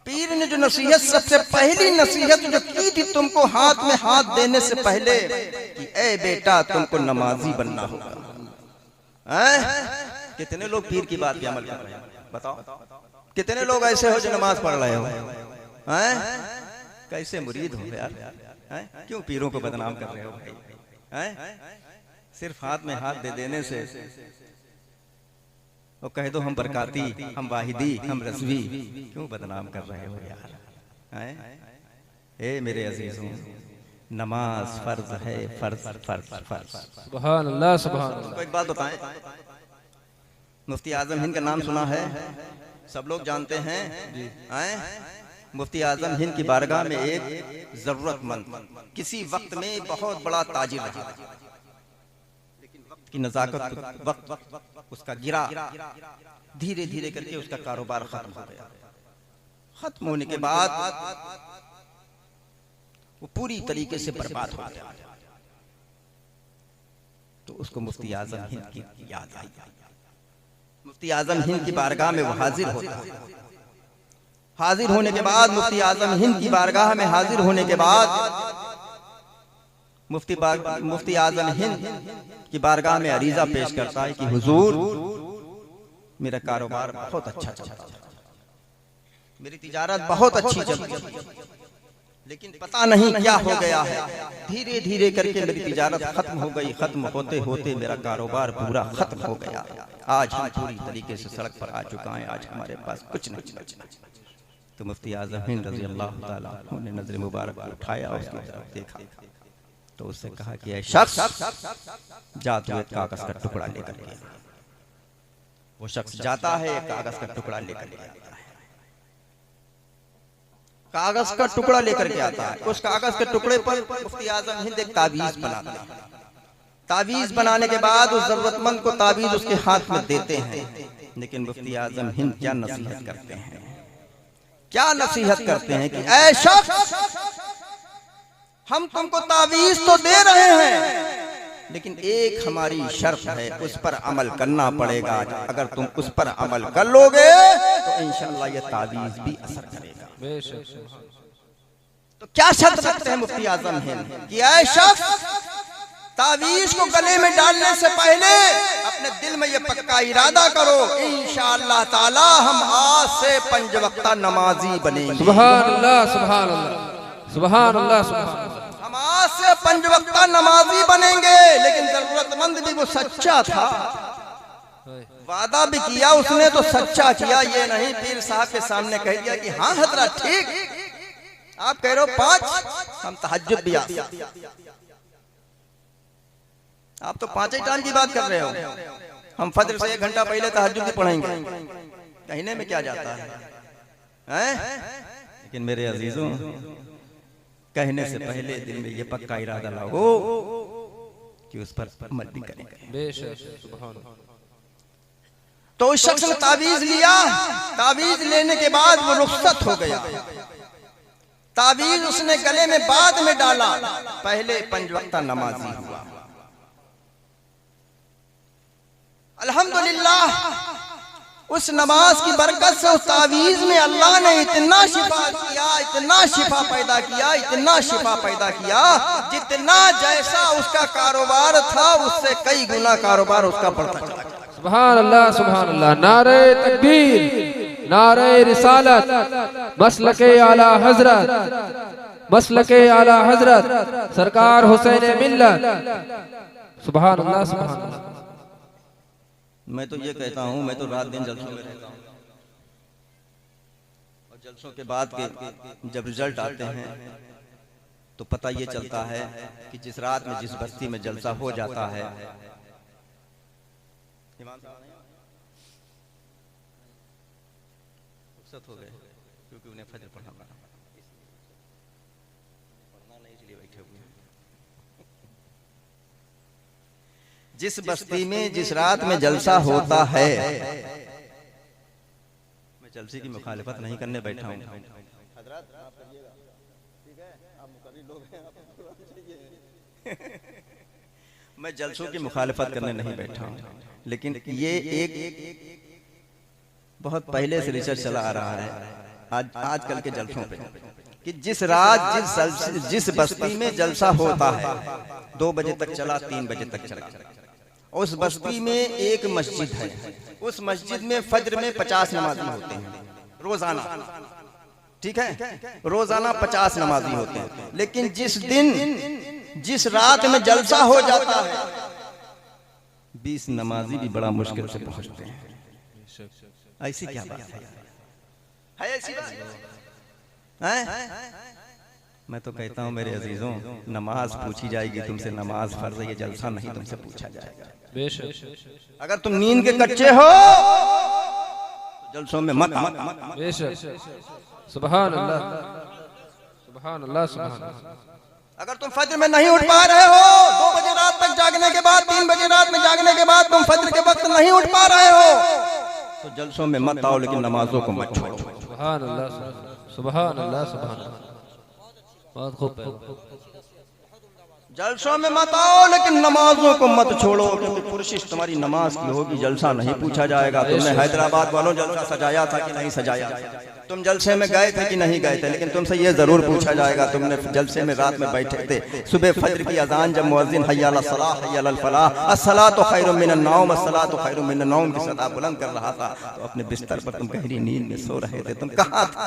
पीर ने जो नसीहत, सबसे पहली नसीहत जो की थी तुमको हाथ में हाथ देने से पहले, कि ए बेटा तुमको नमाजी बनना होगा। कितने लोग पीर की बात पे अमल कर रहे हैं? बताओ, कितने लोग ऐसे हो जो नमाज पढ़ रहे हो? कैसे मुरीद हो यार? क्यों पीरों को बदनाम कर रहे हो भाई? सिर्फ हाथ में हाथ दे देने से वो कह दो हम बरकाती, हम वाहिदी, हम रज़वी, क्यों बदनाम कर रहे हो यार? ए मेरे अजीजों, नमाज फर्ज है, फर्ज फर्ज फर्ज। सुभान अल्लाह, सुभान अल्लाह। एक बात बताएं, मुफ्ती आजम हिंद का नाम सुना है? सब लोग जानते हैं। मुफ्ती आजम हिंद की बारगाह में एक जरूरतमंद किसी वक्त में बहुत बड़ा ताजिर रहा, लेकिन वक्त की नजाकत, वक्त उसका गिरा, धीरे धीरे करके उसका कारोबार खत्म हो गया। खत्म होने के बाद वो पूरी तरीके से बर्बाद हो गया। तो उसको मुफ्ती आजम हिंद की याद आई। मुफ्ती आजम हिंद की बारगाह में वो हाजिर होता है। हाजिर होने के बाद, मुफ्ती आजम हिंद की बारगाह में हाजिर होने के बाद, मुफ्ती आजम हिंद की बारगाह में अरीजा पेश करता है कि हुजूर, मेरा कारोबार बहुत अच्छा चल रहा है, मेरी तिजारत बहुत अच्छी चल रही है, लेकिन पता नहीं क्या हो गया है, धीरे धीरे करके मेरी तिजारत खत्म हो गई। खत्म होते होते मेरा कारोबार पूरा खत्म हो गया। आज हम पूरी तरीके से सड़क पर आ चुका है, आज हमारे पास कुछ नहीं बचा। तो मुफ्ती आजम हिंद रज़ी अल्लाह ताला अन्हु ने नजर मुबारक उठाया, उसकी तरफ देखा, तो उससे कहा कि ऐ शख्स, जा तू एक कागज का टुकड़ा लेकर के। वो शख्स जाता है, एक कागज का टुकड़ा लेकर के आता है। कागज का टुकड़ा लेकर के आता है। उस कागज के टुकड़े पर मुफ्ती आजम हिंद एक तावीज बनाते हैं। तावीज बनाने के बाद उस जरूरतमंद को तावीज उसके हाथ में देते हैं। लेकिन मुफ्ती आजम हिंद क्या नसीहत करते हैं, क्या नसीहत करते हैं कि ऐ शख्स, हम तुमको तावीज तो दे रहे हैं, लेकिन एक हमारी शर्त है, उस पर अमल करना पड़ेगा। अगर तुम उस पर अमल कर लोगे तो इंशाअल्लाह ये तावीज भी असर करेगा। तो क्या शर्त रखते हैं मुफ्ती आजम हिंद कि ऐ शख्स, तावीज को गले में डालने से पहले अपने दिल में ये पक्का इरादा करो, इंशाअल्लाह ताला हम आज से 5 वक्ता नमाजी बनेंगे। सुभान अल्लाह, सुभान अल्लाह, सुभान अल्लाह, सुभान अल्लाह। हम आज से 5 वक्ता नमाजी बनेंगे। लेकिन जरूरतमंद भी वो सच्चा था, वादा भी किया उसने, तो सच्चा किया। ये नहीं पीर साहब के सामने कह दिया कि हाँ हजरत ठीक, आप कह रहे हो 5, हम तहज्जुद भी आप तो 5 ही टाइम की बात कर रहे हो, हम फजर से 1 घंटा पहले तहज्जुद भी पढ़ेंगे, कहने में क्या जाता है? लेकिन मेरे अजीजों, कहने से पहले दिल में ये पक्का इरादा लाओ कि उस पर अमल भी करेंगे। बेशक सुभान तो उस शख्स ने तावीज लिया, तावीज लेने के बाद वो रुखसत हो गया। तावीज उसने गले में बाद में डाला, पहले 5 वक्त नमाजी हुआ। अल्हम्दुलिल्लाह उस नमाज की बरकत से उस तावीज में अल्लाह ने इतना शिफा किया, इतना शिफा पैदा किया, इतना शिफा पैदा किया, जितना जैसा उसका कारोबार था उससे कई गुना कारोबार उसका बढ़ता चला। सुभान अल्लाह, नारे तकबीर, नारे रिसालत, मसलके आला हजरत, मसलके आला हजरत सरकार हुसैन मिल्लत। सुभान अल्लाह, सुभान अल्लाह। मैं तो ये कहता हूँ, मैं तो रात दिन जलसों में रहता हूँ, और जलसों के बाद के जब रिजल्ट आते हैं तो पता ये चलता है कि जिस रात में जिस बस्ती में जलसा हो जाता है, हो गए क्योंकि उन्हें फजर पढ़ना पड़ा, पढ़ना नहीं इसलिए बैठे हुए हैं। जिस बस्ती में जिस रात में जलसा होता है, मैं जलसे की मुखालिफत नहीं करने बैठा हूँ, मैं जलसों की मुखालिफत करने नहीं बैठा हूँ, लेकिन ये एक बहुत पहले से रिसर्च चला आ रहा है आजकल के जलसों पे कि जिस रात जिस बस्ती में जलसा होता है 2 बजे तक चला, 3 बजे तक चला, उस बस्ती में एक मस्जिद है, उस मस्जिद में फज्र में 50 नमाजी होते हैं रोजाना, ठीक है, रोजाना 50 नमाजी होते हैं। लेकिन जिस दिन जिस रात में जलसा हो जाता है 20 नमाजी भी बड़ा मुश्किल से पहुंचते हैं। ऐसी क्या बात है ऐसी बात है? मैं तो कहता हूँ मेरे अजीजों, नमाज पूछी जाएगी तुमसे, नमाज फर्ज है, ये जलसा नहीं तुमसे पूछा जाएगा। बेशक अगर तुम नींद के कच्चे हो तो जलसों में मत। बेशक सुभान अल्लाह, सुभान अल्लाह, सुभान अल्लाह। अगर तुम फज्र में नहीं उठ पा रहे हो, 2 बजे रात तक जागने के बाद, 3 बजे रात में जागने के बाद तुम फज्र के वक्त नहीं उठ पा रहे हो तो जलसों में मत आओ, लेकिन नमाजों को मत छोड़ो। सुभान अल्लाह, सुभान अल्लाह, सुभान अल्लाह। बहुत खूब। जलसों में मत आओ लेकिन नमाजों को मत छोड़ो, क्योंकि कोशिश तुम्हारी नमाज की होगी, जलसा नहीं पूछा जाएगा। तुमने हैदराबाद वालों जलसा सजाया था कि नहीं सजाया, तुम जलसे में गए थे कि नहीं गए थे, लेकिन तुमसे ये जरूर पूछा जाएगा तुमने जलसे में रात में बैठे थे, सुबह फज्र की अजान जब मुअज्जिन हय्या अला सलाह हय्या अल फलाह अस्सलातु खैरुम मिनन नौम अस्सलातु खैरुम मिनन नौम की सदा बुलंद कर रहा था, तो अपने बिस्तर पर तुम गहरी नींद में सो रहे थे, तुम कहाँ थे?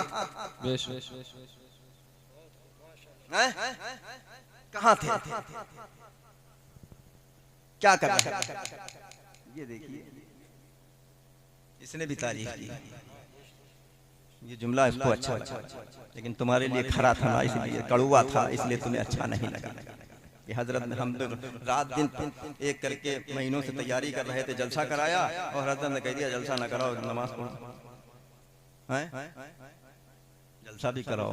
कहाँ थे? क्या कर रहे थे? ये देखिए, इसने भी तारीफ की, ये जुमला इसको अच्छा लगा, लेकिन तुम्हारे लिए खरा था ना, इसलिए कड़वा था, इसलिए तुम्हें अच्छा नहीं लगा। ये हजरत ने, हम तो रात दिन एक करके महीनों से तैयारी कर रहे थे, जलसा कराया और हजरत ने कह दिया जलसा ना कराओ, नमाज पढ़ो, जलसा भी कराओ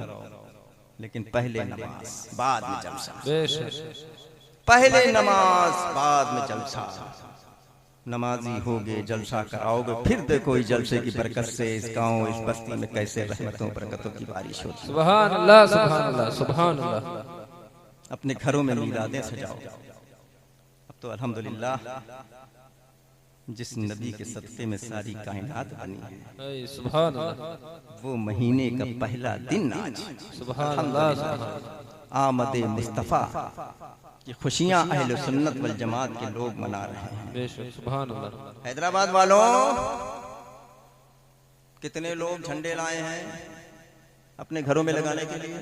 लेकिन पहले नमाज बाद में जलसा, पहले नमाज बाद में जलसा। नमाजी होगे, जलसा कराओगे, फिर देखो इस जलसे की बरकत से इस गांव, इस बस्ती में कैसे रहमतों बरकतों की बारिश होती है। सुभान अल्लाह, सुभान अल्लाह, सुभान अल्लाह। अपने घरों में मीलादें सजाओ। अब तो अल्हम्दुलिल्लाह जिस नबी के सदक़े में सारी कायनात बनी है, सुभान अल्लाह, वो महीने का पहला दिन आज, सुभान अल्लाह, आमदे मुस्तफ़ा की खुशियां अहले सुन्नत वल जमात के लोग मना रहे हैं। बेशक सुभान अल्लाह। हैदराबाद वालों, कितने लोग झंडे लाए हैं अपने घरों में लगाने के लिए?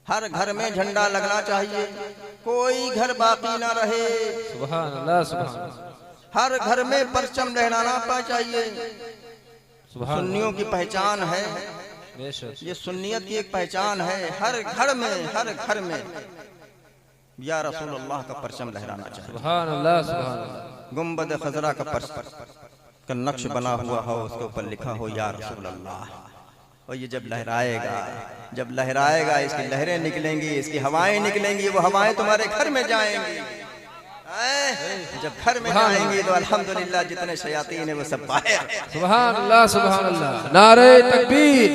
हर घर में झंडा लगना चाहिए, कोई घर बाकी ना रहे। सुभान अल्लाह, सुभान अल्लाह। हर घर में परचम लहराना चाहिए। सुन्नियों की पहचान है, ये सुन्नियत की एक पहचान है। हर घर में या रसूल अल्लाह का परचम लहराना चाहिए। सुभान अल्लाह, सुभान अल्लाह। गुंबद खजरा का नक्श बना हुआ हो, उसके ऊपर लिखा हो या रसूल अल्लाह। और ये जब लहराएगा इसकी लहरें निकलेंगी, इसकी हवाएं निकलेंगी, वो हवाएं तुम्हारे घर में जाएंगी। जब घर में जाएंगी तो अल्हम्दुलिल्लाह जितने शयातीन है वो सब बाहर। सुभान अल्लाह, सुभान अल्लाह। नारे तकबीर,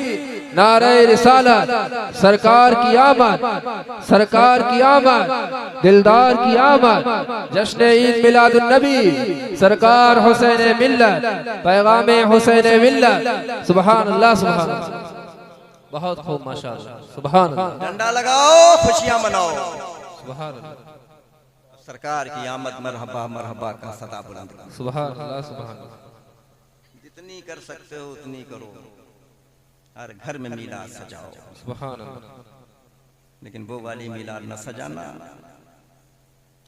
नारे रिसालत, सरकार की आमद, सरकार की आमद, दिलदार की आमद, जश्न ईद मिलादुन नबी, सरकार हुसैन मिल्लत, पैगाम हुसैन मिल्लत। सुभान अल्लाह, सुभान अल्लाह। बहुत खूब, माशाअल्लाह, सुभान अल्लाह। डंडा लगाओ, खुशियां मनाओ। सुभान अल्लाह, सरकार की आमद मरहबा मरहबा का सदा बुलंद करो। सुभान अल्लाह, सुभान अल्लाह। जितनी कर सकते हो उतनी करो, हर घर में मीलाद सजाओ। सुभान अल्लाह। लेकिन वो वाली मीलाद न सजाना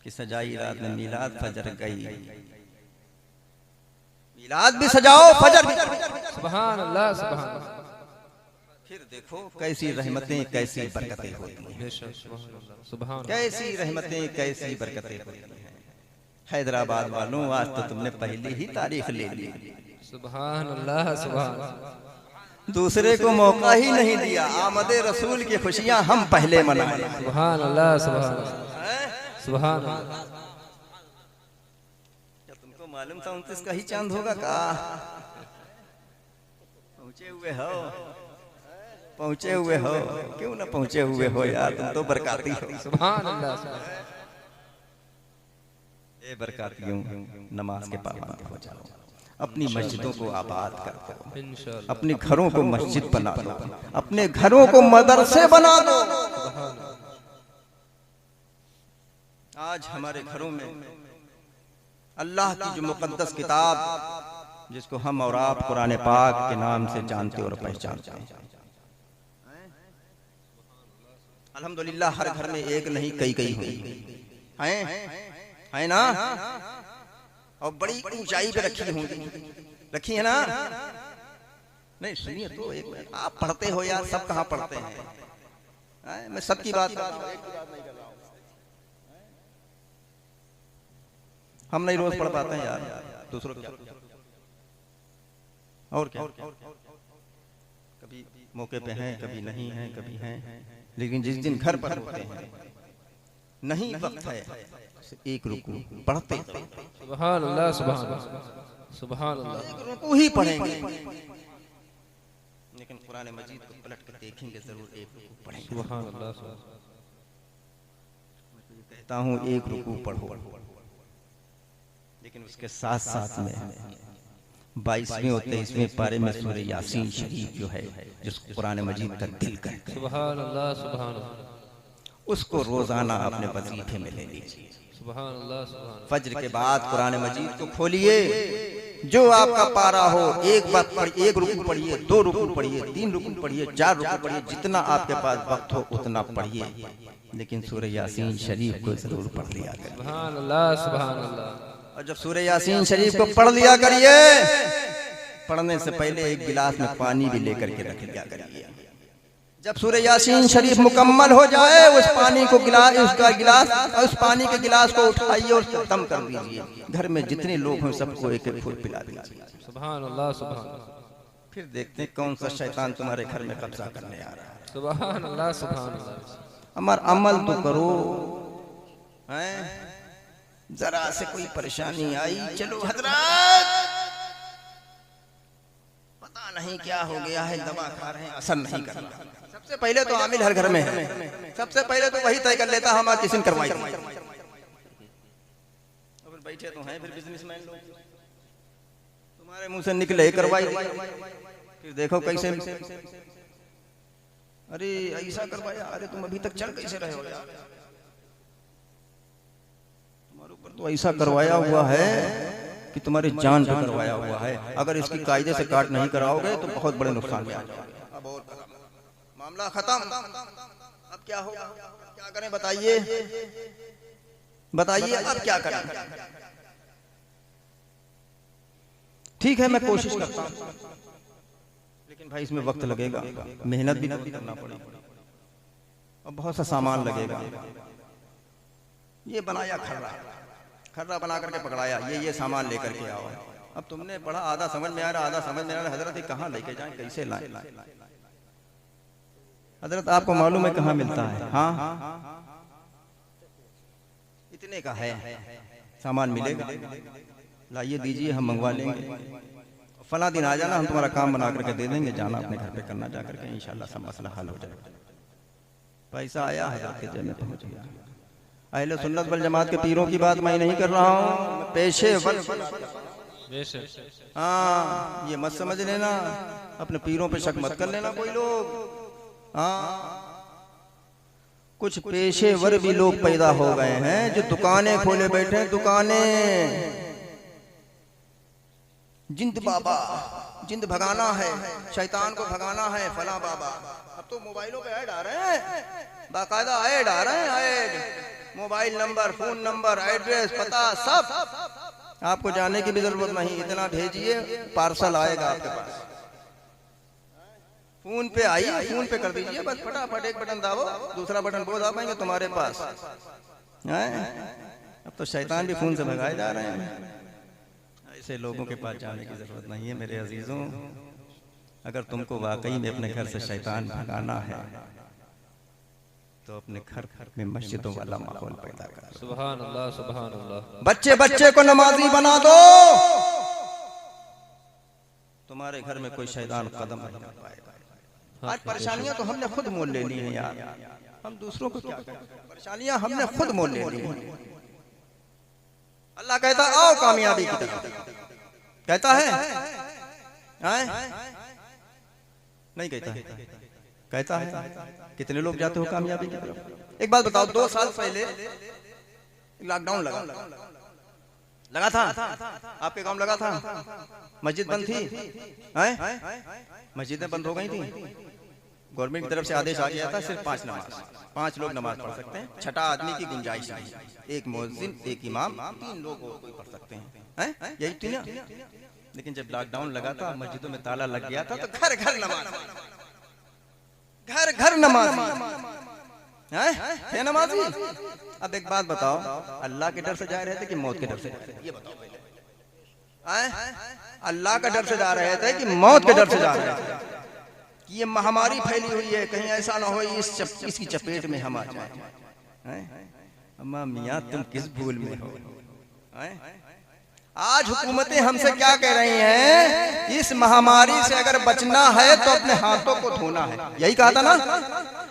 कि सजाई रात में मीलाद फजर गई। मीलाद भी सजाओ, फजर भी। सुभान अल्लाह, सुभान अल्लाह। फिर देखो कैसी रहमतें, कैसी बरकतें होती हैं। बेशक, सुभान अल्लाह, सुभान अल्लाह। कैसी रहमतें, कैसी बरकतें होती हैं। हैदराबाद वालों, आज तो तुमने पहली ही तारीख ले ली। सुभान अल्लाह, सुभान अल्लाह। दूसरे को मौका ही नहीं दिया। आमदे रसूल की खुशियां हम पहले मनाएं। सुभान अल्लाह, सुभान अल्लाह, सुभान अल्लाह। क्या तुमको मालूम था 29 का ही चांद होगा का? पहुंचे हुए हो, क्यों ना पहुंचे हुए हो यार, तुम तो बरकाती हो। सुभान अल्लाह। ए बरकातियों, नमाज के पाबंद हो जाओ, अपनी मस्जिदों को आबाद कर दो, इंशाअल्लाह। अपने घरों को मस्जिद बना दो, अपने घरों को मदरसे बना दो। आज हमारे घरों में अल्लाह की जो मुकद्दस किताब, जिसको हम और आप कुरान पाक के नाम से जानते और पहचानते हैं, अल्हम्दुलिल्लाह हर घर में एक नहीं कई होंगी, है ना? और बड़ी ऊंचाई पे रखी होंगी, रखी है ना? नहीं सुनिए तो, एक मिनट, आप पढ़ते हो यार, सब कहाँ पढ़ते हैं? मैं सबकी बात कर रहा हूं। हम नहीं रोज पढ़ पाते हैं यार, दूसरों क्या और क्या, कभी मौके पे हैं, कभी नहीं हैं, कभी हैं। लेकिन जिस दिन घर पर होते हैं, नहीं वक्त है, एक रुकू पढ़ते। सुभान अल्लाह, सुभान अल्लाह, सुभान अल्लाह। एक रुकू ही पढ़ेंगे, लेकिन कुरान मजीद को पलट कर देखेंगे जरूर, एक रुकू पढ़ेंगे। सुभान अल्लाह, कहता हूँ एक रुकू पढ़ो, लेकिन उसके साथ साथ में 22वें और 23वें पारे में सूरह यासीन शरीफ जो है, जिसको कुरान मजीद का दिल कहते हैं, सुभान अल्लाह, सुभान अल्लाह, उसको रोजाना अपने वजीफे में ले लीजिए। सुभान अल्लाह, सुभान अल्लाह। फज्र के बाद कुरान मजीद को खोलिए, जो आपका पारा हो, एक बात पढ़िए, एक रुकू पढ़िए, 2 रुकू पढ़िए, 3 रुकू पढ़िए, 4 रुकू पढ़िए, जितना आपके पास वक्त हो उतना पढ़िए, लेकिन सूरह यासीन शरीफ को जरूर पढ़ लिया करिए। सुभान अल्लाह, सुभान अल्लाह। और जब सूरह यासीन शरीफ को पढ़ लिया करिए, पढ़ने से पहले एक गिलास में पानी भी लेकर के रख लिया करिए। जब सूरह यासीन शरीफ मुकम्मल हो जाए, उस पानी को उस पानी के गिलास को उठाइए और खत्म कर दीजिए। घर में जितने लोग हैं सबको एक एक फूल पिला दीजिए। सुभान अल्लाह, सुभान अल्लाह। फिर देखते हैं कौन सा शैतान तुम्हारे घर में कब्जा करने आ रहा है। सुभान अल्लाह, सुभान अल्लाह। हमारा अमल तो करो, हैं? जरा से कोई परेशानी आई, चलो हजरत पता नहीं क्या हो गया है, दवा खा रहे हैं, असर नहीं कर रहा। सबसे पहले तो आमिल हर घर में है, सबसे पहले तो वही तय कर लेता हम आज किसी ने करवाई। बैठे तो हैं फिर बिजनेसमैन लोग, तुम्हारे मुंह से निकले करवाई, फिर देखो कैसे, अरे ऐसा करवाया, अरे तुम अभी तक चल कैसे रहे हो यार, तुम्हारे ऊपर तो ऐसा करवाया हुआ है कि तुम्हारी जान पे करवाया हुआ है। अगर इसकी कायदे से काट नहीं कराओगे तो बहुत बड़े नुकसान में आ जाओगे। अब और मामला खत्म, अब क्या होगा, क्या करें बताइए, बताइए अब क्या करें। ठीक है मैं कोशिश करता हूं, लेकिन भाई इसमें वक्त लगेगा, मेहनत भी करना पड़ेगा और बहुत सा सामान लगेगा। ये बनाया खर्रा बना करके पकड़ाया, ये सामान लेकर के आओ। अब तुमने पढ़ा, आधा समझ में आ रहा, आधा समझ में आ रहा, हजरत कहाँ लेके जाएं, कैसे लाएं। हजरत आपको मालूम है कहाँ मिलता है? हाँ, इतने का है, सामान मिलेगा, लाइए दीजिए, हम मंगवा लेंगे, फला दिन आ जाना, हम तुम्हारा काम बना करके दे देंगे, जाना अपने घर पे करना, जा करके इंशाल्लाह सब मसला हल हो जाएगा। पैसा आया, हजरत के जेब में पहुंच गया। अहले सुन्नत वल जमात के पीरों की बात मैं नहीं कर रहा हूँ, पेशेवर। हाँ, ये मत समझ लेना, अपने पीरों पे शक मत कर लेना कोई लोग। हाँ, कुछ पेशेवर भी लोग पैदा हो गए हैं जो दुकानें खोले बैठे हैं, दुकानें। जिंद बाबा, जिंद भगाना है, शैतान को भगाना है, फला बाबा। अब तो मोबाइलों पे ऐड आ रहे हैं, बाकायदा ऐड आ रहे हैं, add, mobile number, phone number, address, पता सब। आपको जाने की भी जरूरत नहीं, इतना भेजिए, पार्सल आएगा आपके पास। फोन पे आइए, फोन पे कर दीजिए, बस फटाफट एक बटन दाबो, दूसरा बटन वो दाबेंगे तुम्हारे पास। अब तो शैतान भी फोन से भगाए जा रहे हैं। ऐसे लोगों के पास जाने की जरूरत नहीं है मेरे अजीजों। अगर तुमको वाकई में अपने घर से शैतान भगाना है तो अपने घर में मस्जिदों वाला माहौल पैदा करो। सुभान अल्लाह, सुभान अल्लाह। बच्चे बच्चे को नमाजी बना दो, तुम्हारे घर में कोई शैतान कदम नहीं कर पाएगा। आज परेशानियां तो हमने खुद मोल ले ली हैं यार, हम दूसरों को क्या कहें, परेशानियां हमने खुद मोल ले ली हैं। अल्लाह कहता आओ कामयाबी की तरफ, कहता है? नहीं कहता है, कहता है। कितने लोग जाते हो कामयाबी की तरफ? एक बात बताओ, 2 साल पहले लॉकडाउन लगा था, आपके गांव लगा था, मस्जिद बंद थी, मस्जिदें बंद हो गई थी। गवर्नमेंट की तरफ से आदेश आ गया था सिर्फ 5 लोग नमाज पढ़ सकते हैं, 6ठा आदमी की गुंजाइश नहीं, एक मुअज्जिन, एक इमाम, 3 लोग और कोई पढ़ सकते हैं, यही थी ना। लेकिन जब लॉकडाउन लगा था, मस्जिदों में ताला लग गया था, तो घर घर नमाज, घर घर नमाज है नमाजी। अब एक बात बताओ, अल्लाह के डर से जा रहे थे कि मौत के डर से? ये बताओ पहले। अल्लाह का डर से जा रहे थे कि मौत के डर से जा रहे थे कि ये महामारी फैली हुई है, कहीं ऐसा ना हो इसकी चपेट में हम आ जाए। अम्मा मियाँ तुम किस भूल में हो? आज हुकूमतें हमसे क्या कह रही हैं? इस महामारी से अगर बचना है तो अपने हाथों को धोना है, यही कहा था ना,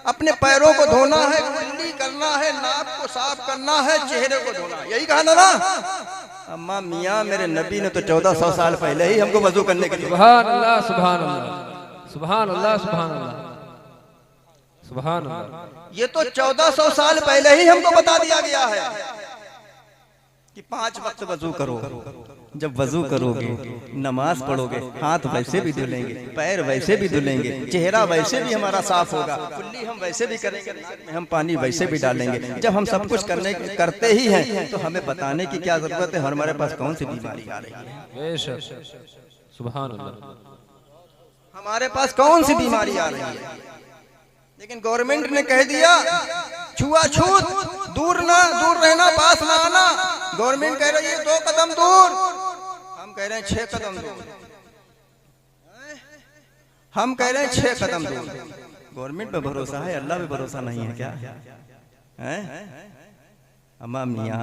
अपने पैरों को धोना है, कुल्ली करना है, नाक को साफ करना है, चेहरे को धोना है, यही कहा था ना। अम्मा मियाँ मेरे नबी ने तो 1400 साल पहले ही हमको वजू करने के लिए। सुभान अल्लाह, सुभान अल्लाह, सुभान अल्लाह, सुभान अल्लाह, सुभान अल्लाह। ये तो 1400 साल पहले ही हमको बता दिया गया है कि 5 वक्त वजू करो। जब वजू करोगे, नमाज पढ़ोगे, हाथ वैसे भी धुलेंगे, पैर वैसे भी धुलेंगे, चेहरा वैसे भी हमारा साफ होगा, कुल्ली हम वैसे भी करेंगे, हम पानी वैसे भी डालेंगे। जब हम सब कुछ करते ही हैं तो हमें बताने की क्या जरूरत है हमारे पास कौन सी बीमारी आ रही है? सुभान अल्लाह, हमारे पास कौन सी बीमारी आ रही है? लेकिन गवर्नमेंट ने कह दिया छुआछूत दूर रहना, पास ना आना। गवर्नमेंट कह रही है 2 कदम दूर, हम कह रहे हैं 6 कदम दूर, हम कह रहे हैं 6 कदम दूर। गवर्नमेंट पे भरोसा है, अल्लाह पे भरोसा नहीं है क्या? अम्मा मियाँ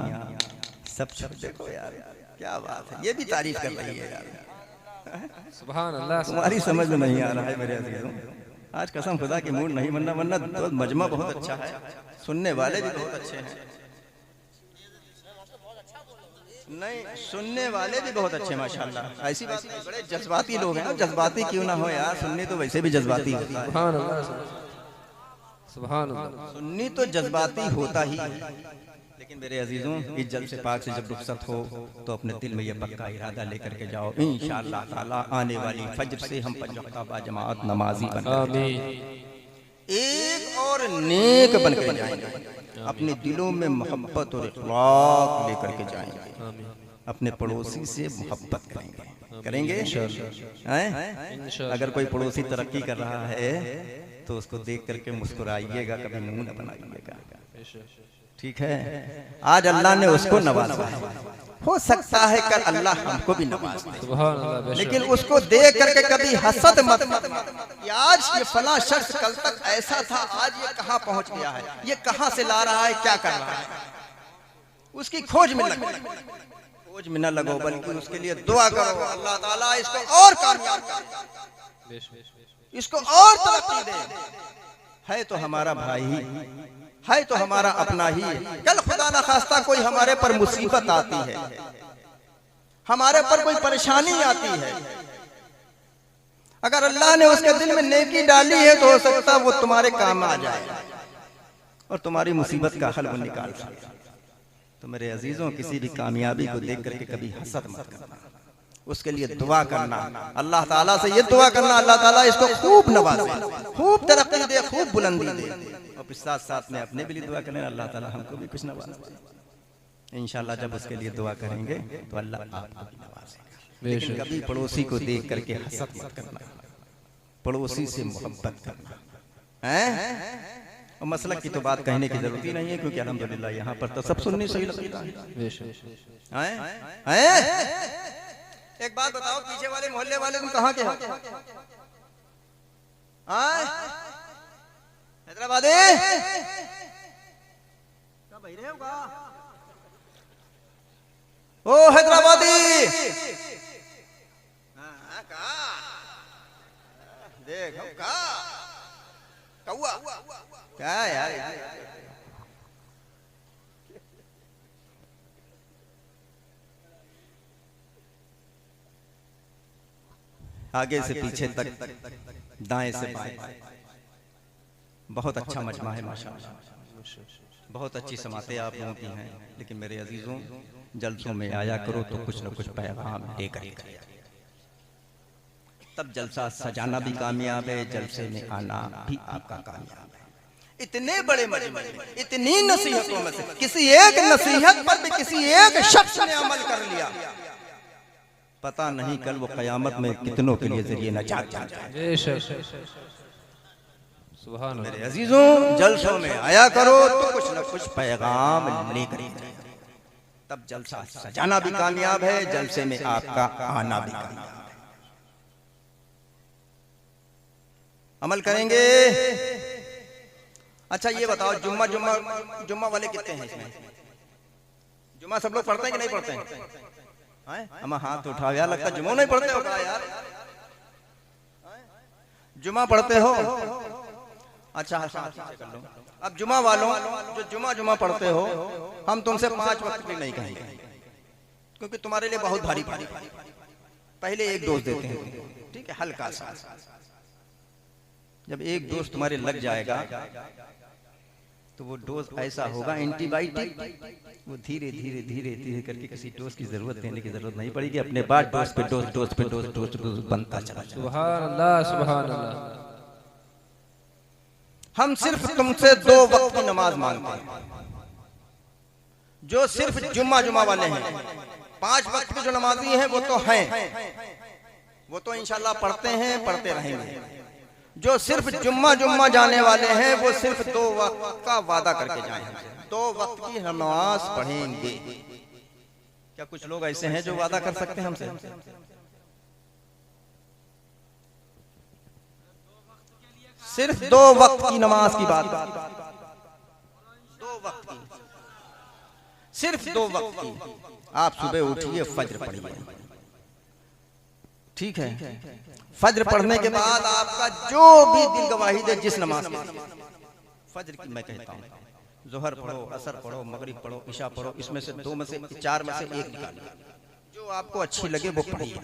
सब देखो यार, क्या बात है, ये भी तारीफ कर रही है यार। सुभान अल्लाह। तुम्हारी समझ में नहीं आ रहा है मेरे अजीजों, आज कसम खुदा की मूड नहीं, वरना तो मजमा बहुत अच्छा है, सुनने वाले भी बहुत अच्छे हैं, नहीं सुनने वाले भी बहुत अच्छे माशाल्लाह। ऐसी बात नहीं, बड़े जज्बाती लोग हैं, जज्बाती क्यों ना हो यार, सुन्नी तो वैसे भी जज्बाती होता है। सुभान अल्लाह, सुभान अल्लाह। सुन्नी तो जज्बाती होता ही, लेकिन मेरे अजीजों इस जल से पाक से जब रुखसत हो तो अपने दिल में ये पक्का इरादा लेकर के जाओ, इंशाअल्लाह ताला आने वाली फज्र से हम 5 वक्त बाजमात नमाजी बनकर एक और नेक बनकर जाएंगे, अपने दिलों में मोहब्बत और इखलाक लेकर के जाएंगे, अपने पड़ोसी से मोहब्बत करेंगे। अगर कोई पड़ोसी तरक्की कर रहा है तो उसको देख करके मुस्कुराइएगा, कभी मुंह न बनाइएगा, ठीक है? आज अल्लाह ने उसको नवाजा है, हो सकता है कल अल्लाह हमको भी नवाज दे, सुभान अल्लाह, बेशक। लेकिन उसको देख करके कभी हसद मत कि आज ये फला शख्स कल तक ऐसा था, आज ये कहां पहुंच गया है, ये कहां से ला रहा है, क्या कर रहा है, उसकी खोज में लगो, खोज में न लगो, बल्कि उसके लिए दुआ करो, अल्लाह ताला इसको और कामयाब करे, इसको और तरक्की दे। है तो हमारा भाई, है तो हमारा अपना ही है। कल खुदा ना खास्ता कोई हमारे पर मुसीबत आती है, हमारे पर कोई परेशानी आती है, अगर अल्लाह ने उसके दिल में नेकी डाली है तो हो सकता है वो तुम्हारे काम आ जाए और तुम्हारी मुसीबत का हल वो निकाल सके। तो मेरे अजीजों, किसी भी कामयाबी को देख करके कभी हसद मत करना, उसके लिए दुआ करना, अल्लाह ताला से ये दुआ करना अल्लाह ताला इसको खूब नवाजे, खूब तरक्की दे, खूब बुलंदी दे, और फिर साथ साथ में अपने भी लिए दुआ करें अल्लाह ताला हमको भी कुछ नवाजे। इंशाल्लाह जब उसके लिए दुआ करेंगे तो अल्लाह आपको भी नवाजेगा। लेकिन कभी पड़ोसी को देख करके हसद मत करना, पड़ोसी से मोहब्बत करना है। और मसलक की तो बात कहने की जरूरत ही नहीं है, क्योंकि अल्हम्दुलिल्लाह यहाँ पर तो सब सुन्नी सही लगता है। एक बात बताओ, पीछे वाले मोहल्ले वाले तुम कहाँ के हो? हैदराबादी ओ हैदराबादी, देखो कौआ क्या यार, आगे से पीछे तक, दाएं से बाएं, बहुत अच्छा मजमा है माशाअल्लाह, बहुत अच्छी समातें आप लोगों की हैं। लेकिन मेरे अजीजों, जलसों में आया करो तो कुछ न कुछ पैगाम लेकर आया, तब जलसा सजाना भी कामयाब है, जलसे में आना भी आपका कामयाब है। इतने बड़े मजमे, इतनी नसीहतों में से किसी एक नसीहत पर भी किसी एक शख्स ने अमल कर लिया, पता नहीं कल वो कयामत में कितनों के लिए जरिए नजात बन जाए। सुभान अल्लाह। मेरे अजीजों, जलसों में आया करो तो कुछ न कुछ पैगाम लेकर आया, तब जलसा सजाना भी कामयाब है, जलसे में आपका आना भी कामयाब है। अमल करेंगे। अच्छा ये बताओ, जुम्मा जुम्मा जुम्मा वाले कितने हैं इसमें? जुम्मा सब लोग पढ़ते हैं कि नहीं पढ़ते हैं? हम हाथ उठाओ यार, लगता है जुम्मा नहीं पढ़ते हो क्या यार? जुम्मा पढ़ते हो? अच्छा कर लो। अब जुम्मा वालों जो जुम्मा पढ़ते हो, हम तुमसे 5 वक्त भी नहीं कहेंगे, क्योंकि तुम्हारे लिए बहुत भारी भारी। पहले एक डोज देते हैं, ठीक है, हल्का सा। जब एक डोज तुम्हारे लग जाएगा तो वो डोज ऐसा होगा एंटीबायोटिक, वो धीरे धीरे धीरे धीरे करके किसी डोज की जरूरत देने की जरूरत नहीं पड़ेगी, अपने बाद डोज पे डोज डोज पे डोज डोज डोज बनता चला जाएगा। सुभान अल्लाह, सुभान अल्लाह। हम सिर्फ तुमसे 2 वक्त की नमाज मांगते हैं, जो सिर्फ जुम्मा वाले हैं। 5 वक्त की जो नमाजी हैं वो तो हैं, वो तो इंशाल्लाह पढ़ते हैं, पढ़ते रहेंगे। जो सिर्फ जुम्मा जाने वाले हैं वो सिर्फ 2 वक्त का वादा करके जाएंगे, 2 वक्त की नमाज पढ़ेंगे। क्या कुछ लोग ऐसे हैं जो वादा कर सकते हैं हमसे? सिर्फ 2 वक्त की नमाज की बात, 2 वक्त की, सिर्फ 2 वक्त की। आप सुबह उठिए, फज्र पढ़िए, ठीक है। फज्र पढ़ने के बाद आपका जो भी दिल गवाही दे, जिस नमाज के, फज्र की मैं कहता हूँ, जोहर पढ़ो, असर पढ़ो, मगरिब पढ़ो, इशा पढ़ो, इसमें से 2 में से 4 में से एक निकालिए, जो आपको अच्छी लगे वो पढ़िए,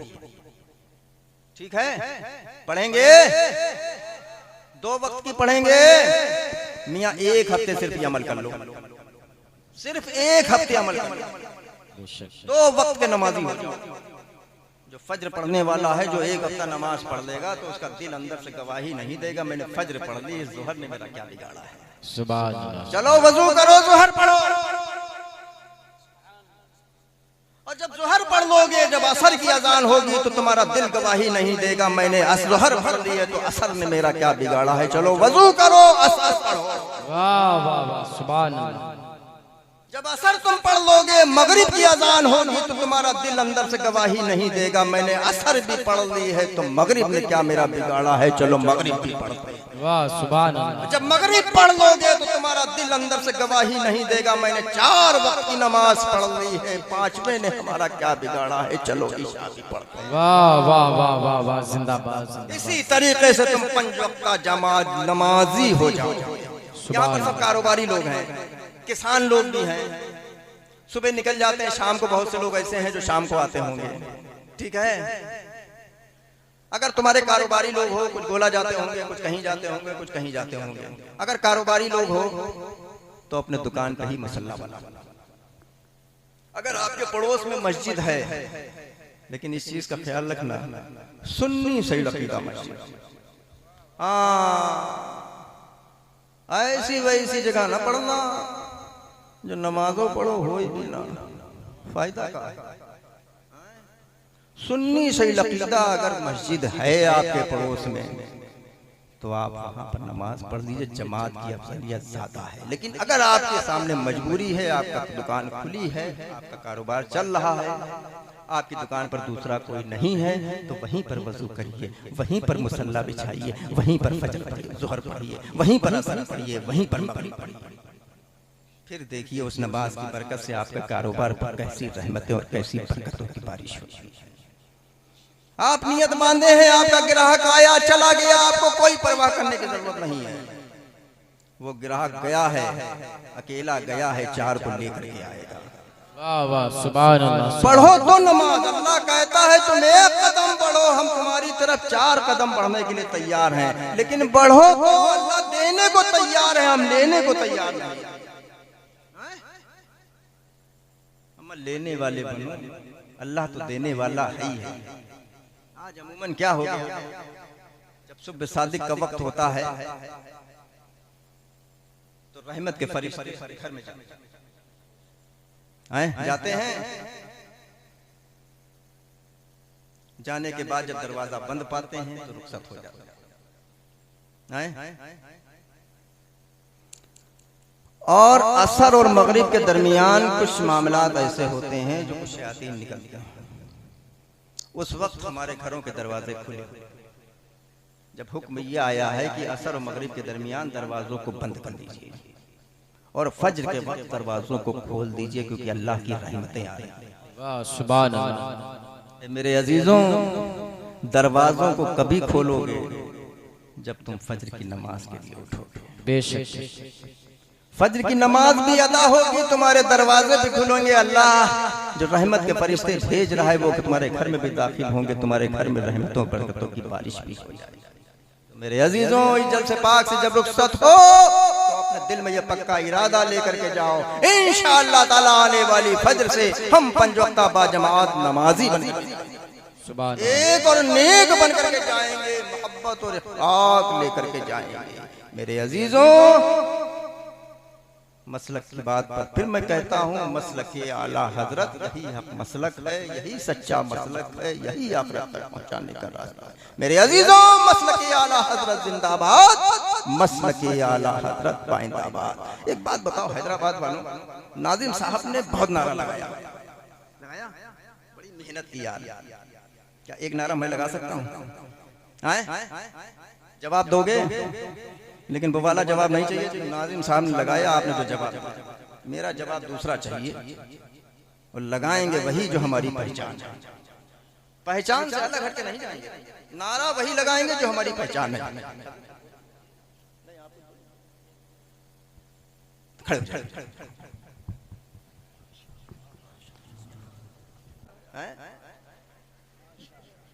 ठीक है। पढ़ेंगे 2 वक्त की पढ़ेंगे, मियाँ 1 हफ्ते सिर्फ ये अमल कर लो, सिर्फ 1 हफ्ते अमल कर लो, 2 वक्त के नमाजी हो जाओ। जो फज्र पढ़ने वाला है, जो 1 हफ्ता नमाज पढ़ लेगा तो उसका दिल अंदर से गवाही नहीं देगा, मैंने फज्र पढ़ ली, इस जोहर ने मेरा क्या बिगाड़ा है। सुभान अल्लाह। चलो वजू करो, जोहर पढ़ो, और जब जोहर पढ़ लोगे, जब असर की अजान होगी तो तुम्हारा दिल गवाही नहीं देगा, मैंने जोहर पढ़ ली है तो असर ने मेरा क्या बिगाड़ा है। चलो वजू करो, असर पढ़ो। वाह वाह वाह, सुभान अल्लाह। जब असर तुम पढ़ लोगे, मगरिब की अजान होगी तो तुम्हारा दिल अंदर से गवाही नहीं देगा, मैंने असर भी पढ़ ली है तो मगरिब ने क्या मेरा बिगाड़ा है, चलो मगरिब भी पढ़ते हैं। वाह सुभान अल्लाह। जब मगरिब पढ़ लोगे तो तुम्हारा दिल अंदर से गवाही नहीं देगा, मैंने 4 वक्त की नमाज पढ़ ली है, 5वें ने हमारा क्या बिगाड़ा है, चलो ईशा भी पढ़ते हैं। वाह वाह वाह वाह वाह, जिंदाबाद जिंदाबाद। इसी तरीके से तुम 5 वक्त का जमात नमाजी हो जाओ। यहाँ पर सब कारोबारी लोग हैं, किसान लोग भी हैं, सुबह निकल जाते हैं, शाम को बहुत से लोग ऐसे हैं जो शाम को आते होंगे, ठीक है। अगर तुम्हारे कारोबारी लोग हो, कुछ गोला जाते होंगे, कुछ कहीं जाते होंगे, कुछ कहीं जाते होंगे। अगर कारोबारी लोग हो तो अपने दुकान पर ही मसल्ला बना। अगर आपके पड़ोस में मस्जिद है, लेकिन इस चीज का ख्याल रखना, सुन्नी सही अकीदा मस्जिद, ऐसी वैसी जगह ना पढ़ना जो नमाजों पढ़ो हो भी ना, फायदा का है। सुन्नी सही अकीदा अगर मस्जिद है आपके पड़ोस में तो आप वहां पर नमाज पढ़ लीजिए, जमात की अफजलियत ज्यादा है। लेकिन अगर आपके सामने मजबूरी है, आपका दुकान खुली है, आपका कारोबार चल रहा है, आपकी दुकान पर दूसरा कोई नहीं है, तो वहीं पर वजू करिए, वहीं पर मुसल्ला बिछाइए, वहीं पर फजर पढ़िए, ज़ोहर पढ़िए, वहीं पर असर पढ़िए, वहीं पर मगरिब पढ़िए। फिर देखिए उस नमाज की बरकत से आपके कारोबार पर कैसी रहमतें और कैसी बरकतों की बारिश होगी। आप नियत बांधे हैं, आपका ग्राहक आया चला गया, आपको कोई परवाह करने की जरूरत नहीं है। वो ग्राहक गया है, अकेला गया है, 4 को लेकर के आएगा। वाह वाह सुभान अल्लाह। पढ़ो तो नमाज, अल्लाह कहता है तुम 1 कदम बढ़ो, हम तुम्हारी तरफ 4 कदम बढ़ने के लिए तैयार हैं। लेकिन बढ़ो तो अल्लाह देने को तैयार है, हम लेने को तैयार नहीं। हम लेने वाले बनो, अल्लाह तो देने वाला है ही है। आज अमूमन क्या हो गया, जब सुबह सादिक का वक्त होता है तो रहमत के फरिश्ते घर में जाते हैं। जाने के बाद जब दरवाजा बंद पाते हैं तो रुखसत हो जाता है। और असर और मगरिब के दरमियान कुछ मामलात ऐसे होते हैं जो कुछ शयातीन निकलते हैं। उस वक्त हमारे घरों के दरवाजे खुले, जब हुक्म यह आया है कि असर और मगरिब के दरमियान दरवाजों को बंद कर दीजिए और फज्र के वक्त दरवाजों को खोल दीजिए, क्योंकि अल्लाह की रहमतें आ रही हैं। वाह सुभान अल्लाह। मेरे अजीजों, दरवाजों को कभी खोलोगे जब तुम फज्र की नमाज के लिए उठोगे। बेशक फज्र की नमाज भी अदा होगी, तुम्हारे दरवाजे भी खुलेंगे, अल्लाह जो रहमत के फरिश्ते भेज रहा है वो तुम्हारे घर में भी दाखिल होंगे, तुम्हारे घर में रहमतों बरकतों की बारिश भी हो जाएगी। मेरे अजीजों, इज्जत से पाक से जब रुखसत हो तो अपने दिल में ये पक्का इरादा लेकर के जाओ, इंशाअल्लाह ताला आने वाली फज्र से हम 5 वक्ता बाजमात नमाजी बन एक और नेक बन करके जाएंगे, मोहब्बत और इखलाक लेकर के जाएंगे। मेरे अजीजों, मसलक की बात पर फिर मैं कहता हूँ, मसलक आला हजरत यही मसलक है, यही सच्चा मसलक है, यही आखिरत तक पहुँचाने का रास्ता है। मेरे अजीजों, मसलक आला हजरत जिंदाबाद, मसलक आला हजरत पाइंदाबाद। एक बात बताओ, हैदराबाद वालों, नाजिम साहब ने बहुत नारा लगाया, बड़ी मेहनत की यार। क्या एक नारा मैं लगा सकता हूँ? जवाब दोगे? लेकिन वो वाला जवाब नहीं चाहिए जो नाजिम साहब ने लगाया। आपने जो जवाब, मेरा जवाब दूसरा चाहिए, और लगाएंगे वही जो हमारी पहचान है। पहचान से अलग हटके नहीं जाएंगे, नारा वही लगाएंगे जो हमारी पहचान है।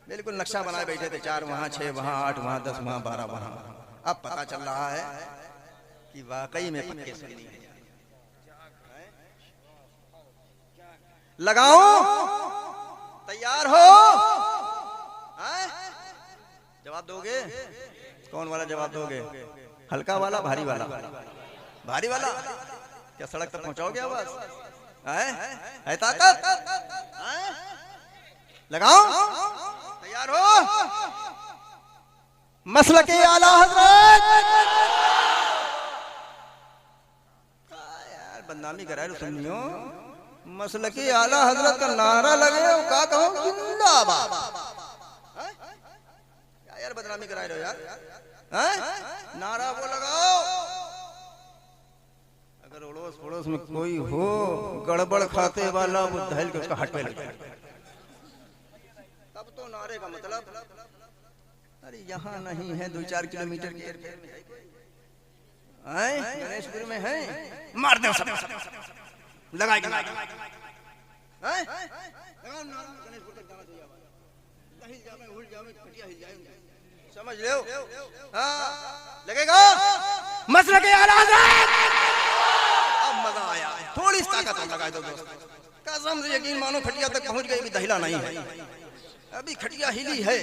बिल्कुल नक्शा बनाए बैठे थे, 4 वहां, 6 वहां, 8 वहां, 10 वहां, 12 वहां। अब पता चल रहा है कि वाकई में पक्के सुन्नी है। लगाओ, तैयार हो? जवाब दोगे? कौन वाला जवाब दोगे? हल्का वाला, भारी वाला? भारी वाला। क्या सड़क तक पहुंचाओगे आवाज? है ताकत? लगाओ, तैयार हो? मसलके आला हजरत। यार बदनामी कराए सुनियो, मसलकी आला हजरत का नारा लगे का कहो जिंदाबाद। क्या यार बदनामी कराए रहे हो यार, नारा वो लगाओ। अगर अड़ोस पड़ोस में कोई हो गड़बड़ खाते वाला वो दहल के उसका हट पे लगे, तब तो नारे का मतलब। अरे यहाँ नहीं है, 2-4 किलोमीटर की गणेशपुर में है, मार दो सब लगाए समझ लो। लगेगा मसला के आला हज़रत। अब मजा आया, थोड़ी सी ताकत लगा दो दोस्त, कसम से यकीन मानो खटिया तक पहुंच गई, अभी दहिला नहीं है, अभी खटिया हिली है,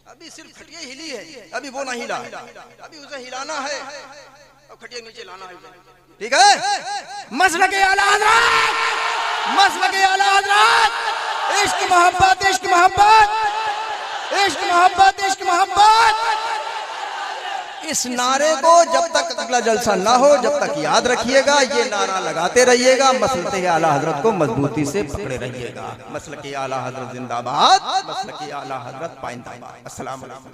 अभी सिर्फ खटिया हिली है, अभी वो नहीं हिला, अभी उसे हिलाना है और खटिया नीचे लाना है। ठीक है, मसला के आला हज़रत, मसला के आला हज़रत। इश्क मोहब्बत, इश्क मोहब्बत, इश्क मोहब्बत, इश्क मोहब्बत। इस नारे को जब तक अगला जलसा ना हो जब तक याद रखिएगा, ये नारा लगाते रहिएगा, मसलके आला हजरत को मजबूती से पकड़े रहिएगा। मसलके आला हजरत जिंदाबाद, मसलके आला हजरत पाइंदाबाद। अस्सलाम वालेकुम।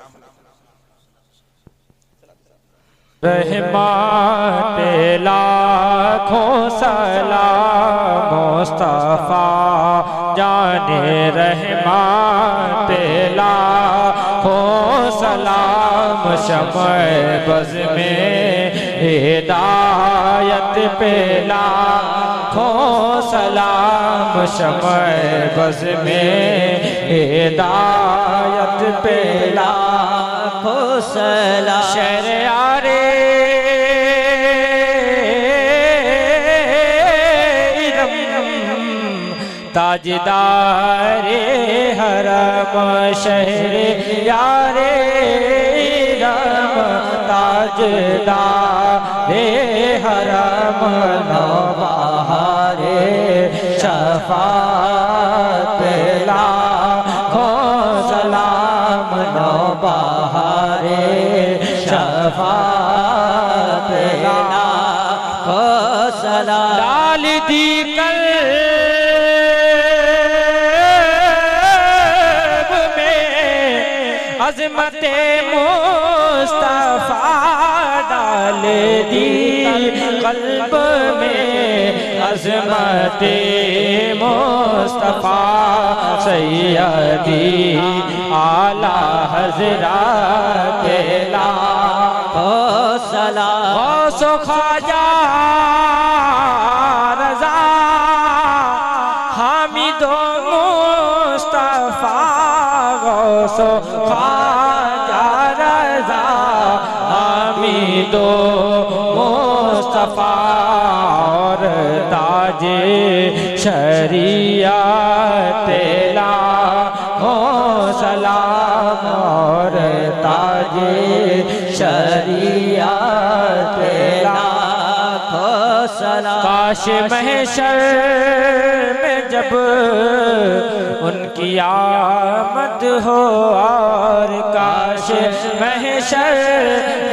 रहमत लाखों सलाम मुस्तफा जाने रहमत लाखों सलाम शमए बज़ में हिदायत पे लाखों सलाम शमए बज़ में हिदायत पे लाखों सलाम शरियारे ताजदारे हरम शहरे यारे रम ताजदारे हरम नवाहारे शफात लाखों सलाम नवाहारे शफात लाखों सलाम डाल दी कल अज़मत मुस्तफा डाल दी कल्ब में अज़मत मुस्तफा सैयदी आला हज़रत लाखों सलाम गौसो ख्वाजा रज़ा हामिदो मुस्तफा गौसो ख्वाजा रज़ा हामिदो मुस्तफा और ताजे शरीयत लाखों सलाम और ताजे शरीयत लाखों सलाम। काश महशर में जब उनकी आमद हो और काश महशर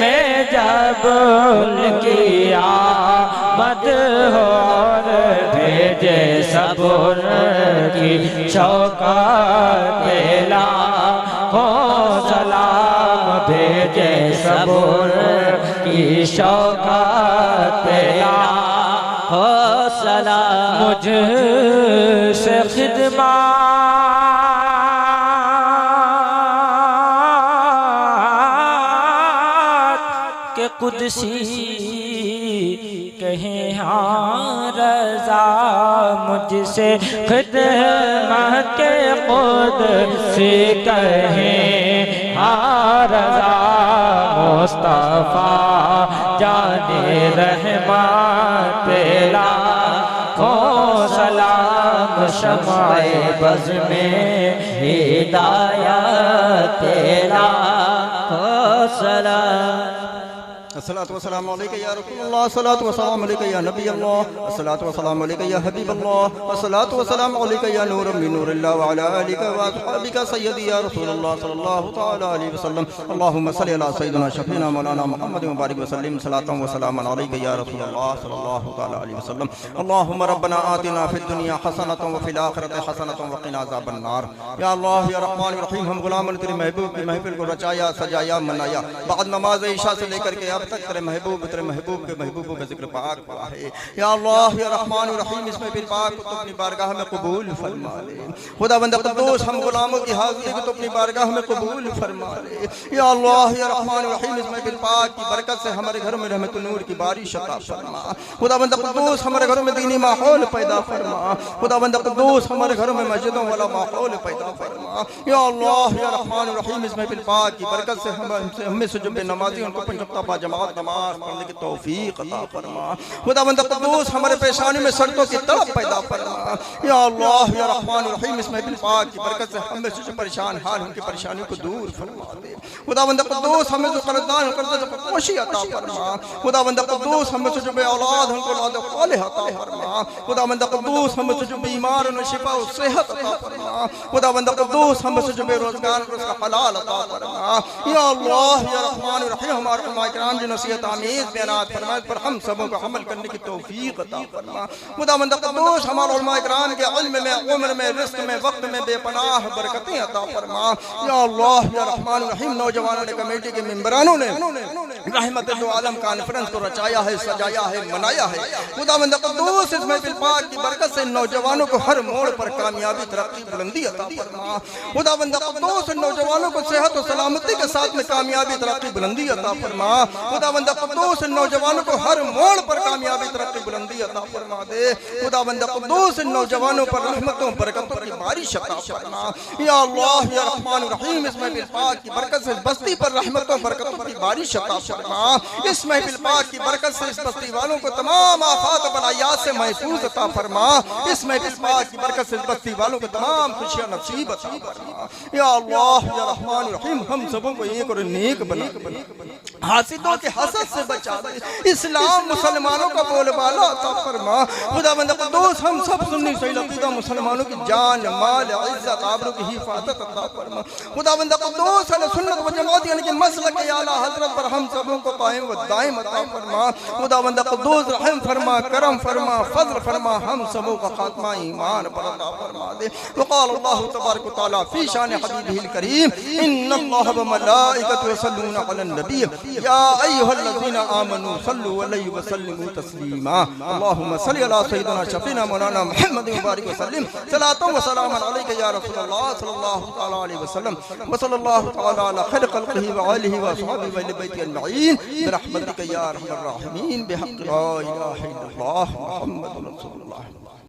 में जब उनकी आमद हो और भेजे सबूर की शौकत लाखों सलाम भेजे सबूर की शौकत लाखों सलाम। मुझसे खिदमत के कुदसी कहे हाँ रज़ा मुझसे खिदमत के कुदसी कहे हाँ रज़ा मुस्तफा जाने रहमत लाखों सलाम शमए बज़ में हिदायत लाखों सलाम। अस्सलातु वस्सलामु अलैका या रसूलल्लाह, अस्सलातु वस्सलामु अलैका या नबी अल्लाह, अस्सलातु वस्सलामु अलैका या हबीब अल्लाह, अस्सलातु वस्सलामु अलैका या नूरम मिन नूरिल्लाह व अला आलिका व असहाबिका सय्यदी या रसूलल्लाह सल्लल्लाहु तआला अलैहि वसल्लम। अल्लाहुम्मा सल्लि अला सय्यिदिना शफीना मौलाना मुहम्मद व बारिक वसल्लिम सलातन व सलामन अलैका या रसूलल्लाह सल्लल्लाहु तआला अलैहि वसल्लम। अल्लाहुम्मा रब्बना आतिना फिद दुनिया हसनतन व फिल आखिरति हसनतन व क़िना अज़ाबन नार। या अल्लाह या रहमान या रहीम, हम गुलाम तेरे महबूब की महफिल को रचाया, सजाया, मनाया, बाद नमाज ईशा से लेकर के अब तक तेरे महबूब के महबूबों का जिक्र पाक हुआ है। या अल्लाह या रहमान या रहीम, इस महफिल पाक को तो अपनी बारगाह में कबूल फरमा ले। खुदावंद क़ुद्दूस, हम गुलामों की हाज़िरी को तो अपनी बारगाह में कबूल फरमा ले। या अल्लाह या रहमान या रहीम, इस महफिल पाक की बरकत से हमारे घरों में रहमत नूर की बारिश अता फरमा। खुदावंद क़ुद्दूस, हमारे घरों में दीनी माहौल पैदा फरमा। खुदावंद क़ुद्दूस, हमारे घरों में मस्जिदों वाला माहौल पैदा फरमा। या अल्लाह या रहमान या रहीम, इस महफिल पाक की बरकत से हमें से जो बेनमाजी उनको पंज वक्त बा जमात नमाज पढ़ने की तौफीक अता फरमा। खुदावंद क़ुद्दूस, हमारे पेशानी में सड़कों की तड़प पैदा फरमा। या अल्लाह या रहमान या रहीम, इस महफिल पाक की बरकत से हमें से जो परेशान हाल उनकी परेशानियों को दूर फरमा दे। खुदावंद क़ुद्दूस, हमें जो कर्जदार कर्ज से खुशी अता फरमा। खुदावंद क़ुद्दूस, हमें से जो बे औलाद उनको औलाद सालिह अता फरमा। खुदावंद क़ुद्दूस, हमें से जो बीमार उन्हें शिफा और सेहत अता फरमा। खुदावंद क़ुद्दूस, हमें से जो बेरोजगार उसका हलाल अता फरमा। या अल्लाह या रहमान या रहीम, हमारे उलमा इकराम जो नसीहत आमीज़ बयानात फरमाए पर हम सबों को अमल करने की तौफीक अता फरमा। खुदावंद क़ुद्दूस, हमारे उलमा इकराम के इल्म में, उम्र में, रिज़्क़ में, वक्त में बेपनाह बरकतें अता फरमा। या अल्लाह या रहमान या रहीम, नौजवानों ने, कमेटी के मेंबरानों ने रहमत दो आलम कॉन्फ्रेंस को रचाया है, सजाया है, मनाया है। खुदावंद क़ुद्दूस, इस महफिल पाक की बरकत से नौजवानों को हर मोड़ पर कामयाबी, तरक्की, बुलंदी अता फरमा। खुदावंद क़ुद्दूस, नौजवानों को सेहत और सलामती के साथ में कामयाबी, तरक्की, बुलंदी अता फरमा। खुदावंद क़ुद्दूस, नौजवानों को हर मोड़ पर कामयाबी, तरक्की, बुलंदी अता फरमा दे। खुदावंद क़ुद्दूस, नौजवानों पर रहमतों बरकतों की बारिश अता फरमा। या अल्लाह या रहमान या रहीम, इस महफिल पाक की बरकत से इस बस्ती पर रहमतों बरकतों की बारिश अता फरमा। इस महफिल पाक की बरकत से इस बस्ती वालों को तमाम आफात बलायात से महफूज अता फरमा। इस महफिल पाक की बरकत से इस बस्ती वालों को तमाम खुशियां नसीब अता फरमा। या अल्लाह या रहमान या रहीम, हम सबों को एक और नेक बना, हासिदों के हसद से बचा दे। इस्लाम मुसलमानों का बोलबाला अता फरमा। खुदावंद क़ुद्दूस, हम सब सुन्नी सही अक़ीदा मुसलमानों की जान, माल, इज्जत, आबरू की हिफाजत अता फरमा। खुदावंद क़ुद्दूस, अहले सुन्नत व जमात यानी कि मसलक आला हज़रत पर हम सबों को कायम व दायम अता फरमा। खुदावंद क़ुद्दूस, रहम फरमा, करम फरमा, फज़ल फरमा, हम सबों का खात्मा ईमान पर अता फरमा दे। वक़ाल अल्लाहु तबारक व तआला फी शान हबीबिहिल करीम, इन्नल्लाह व मलाइकतहु यसल्लूना अलन नबी या अय्युहल्लज़ीना आमनू सल्लु अलैहि व सल्लिमू तस्लीमा। अल्लाहुम्मा सल्लि अला सय्यिदिना शफीना मौलाना मुहम्मद व बारिक व सल्लिम सलातन व सलामन अलैका या रसूलल्लाह सल्लल्लाहु तआला अलैहि वसल्लम व सल्लल्लाहु तआला अला खैर खल्क़िही व आलिहि व अस्हाबिही व अहलि बैतिही अजमईन बिरहमतिका या अरहमर राहिमीन बिहक़्क़ि ला इलाहा इल्लल्लाह मुहम्मदुर रसूलुल्लाह।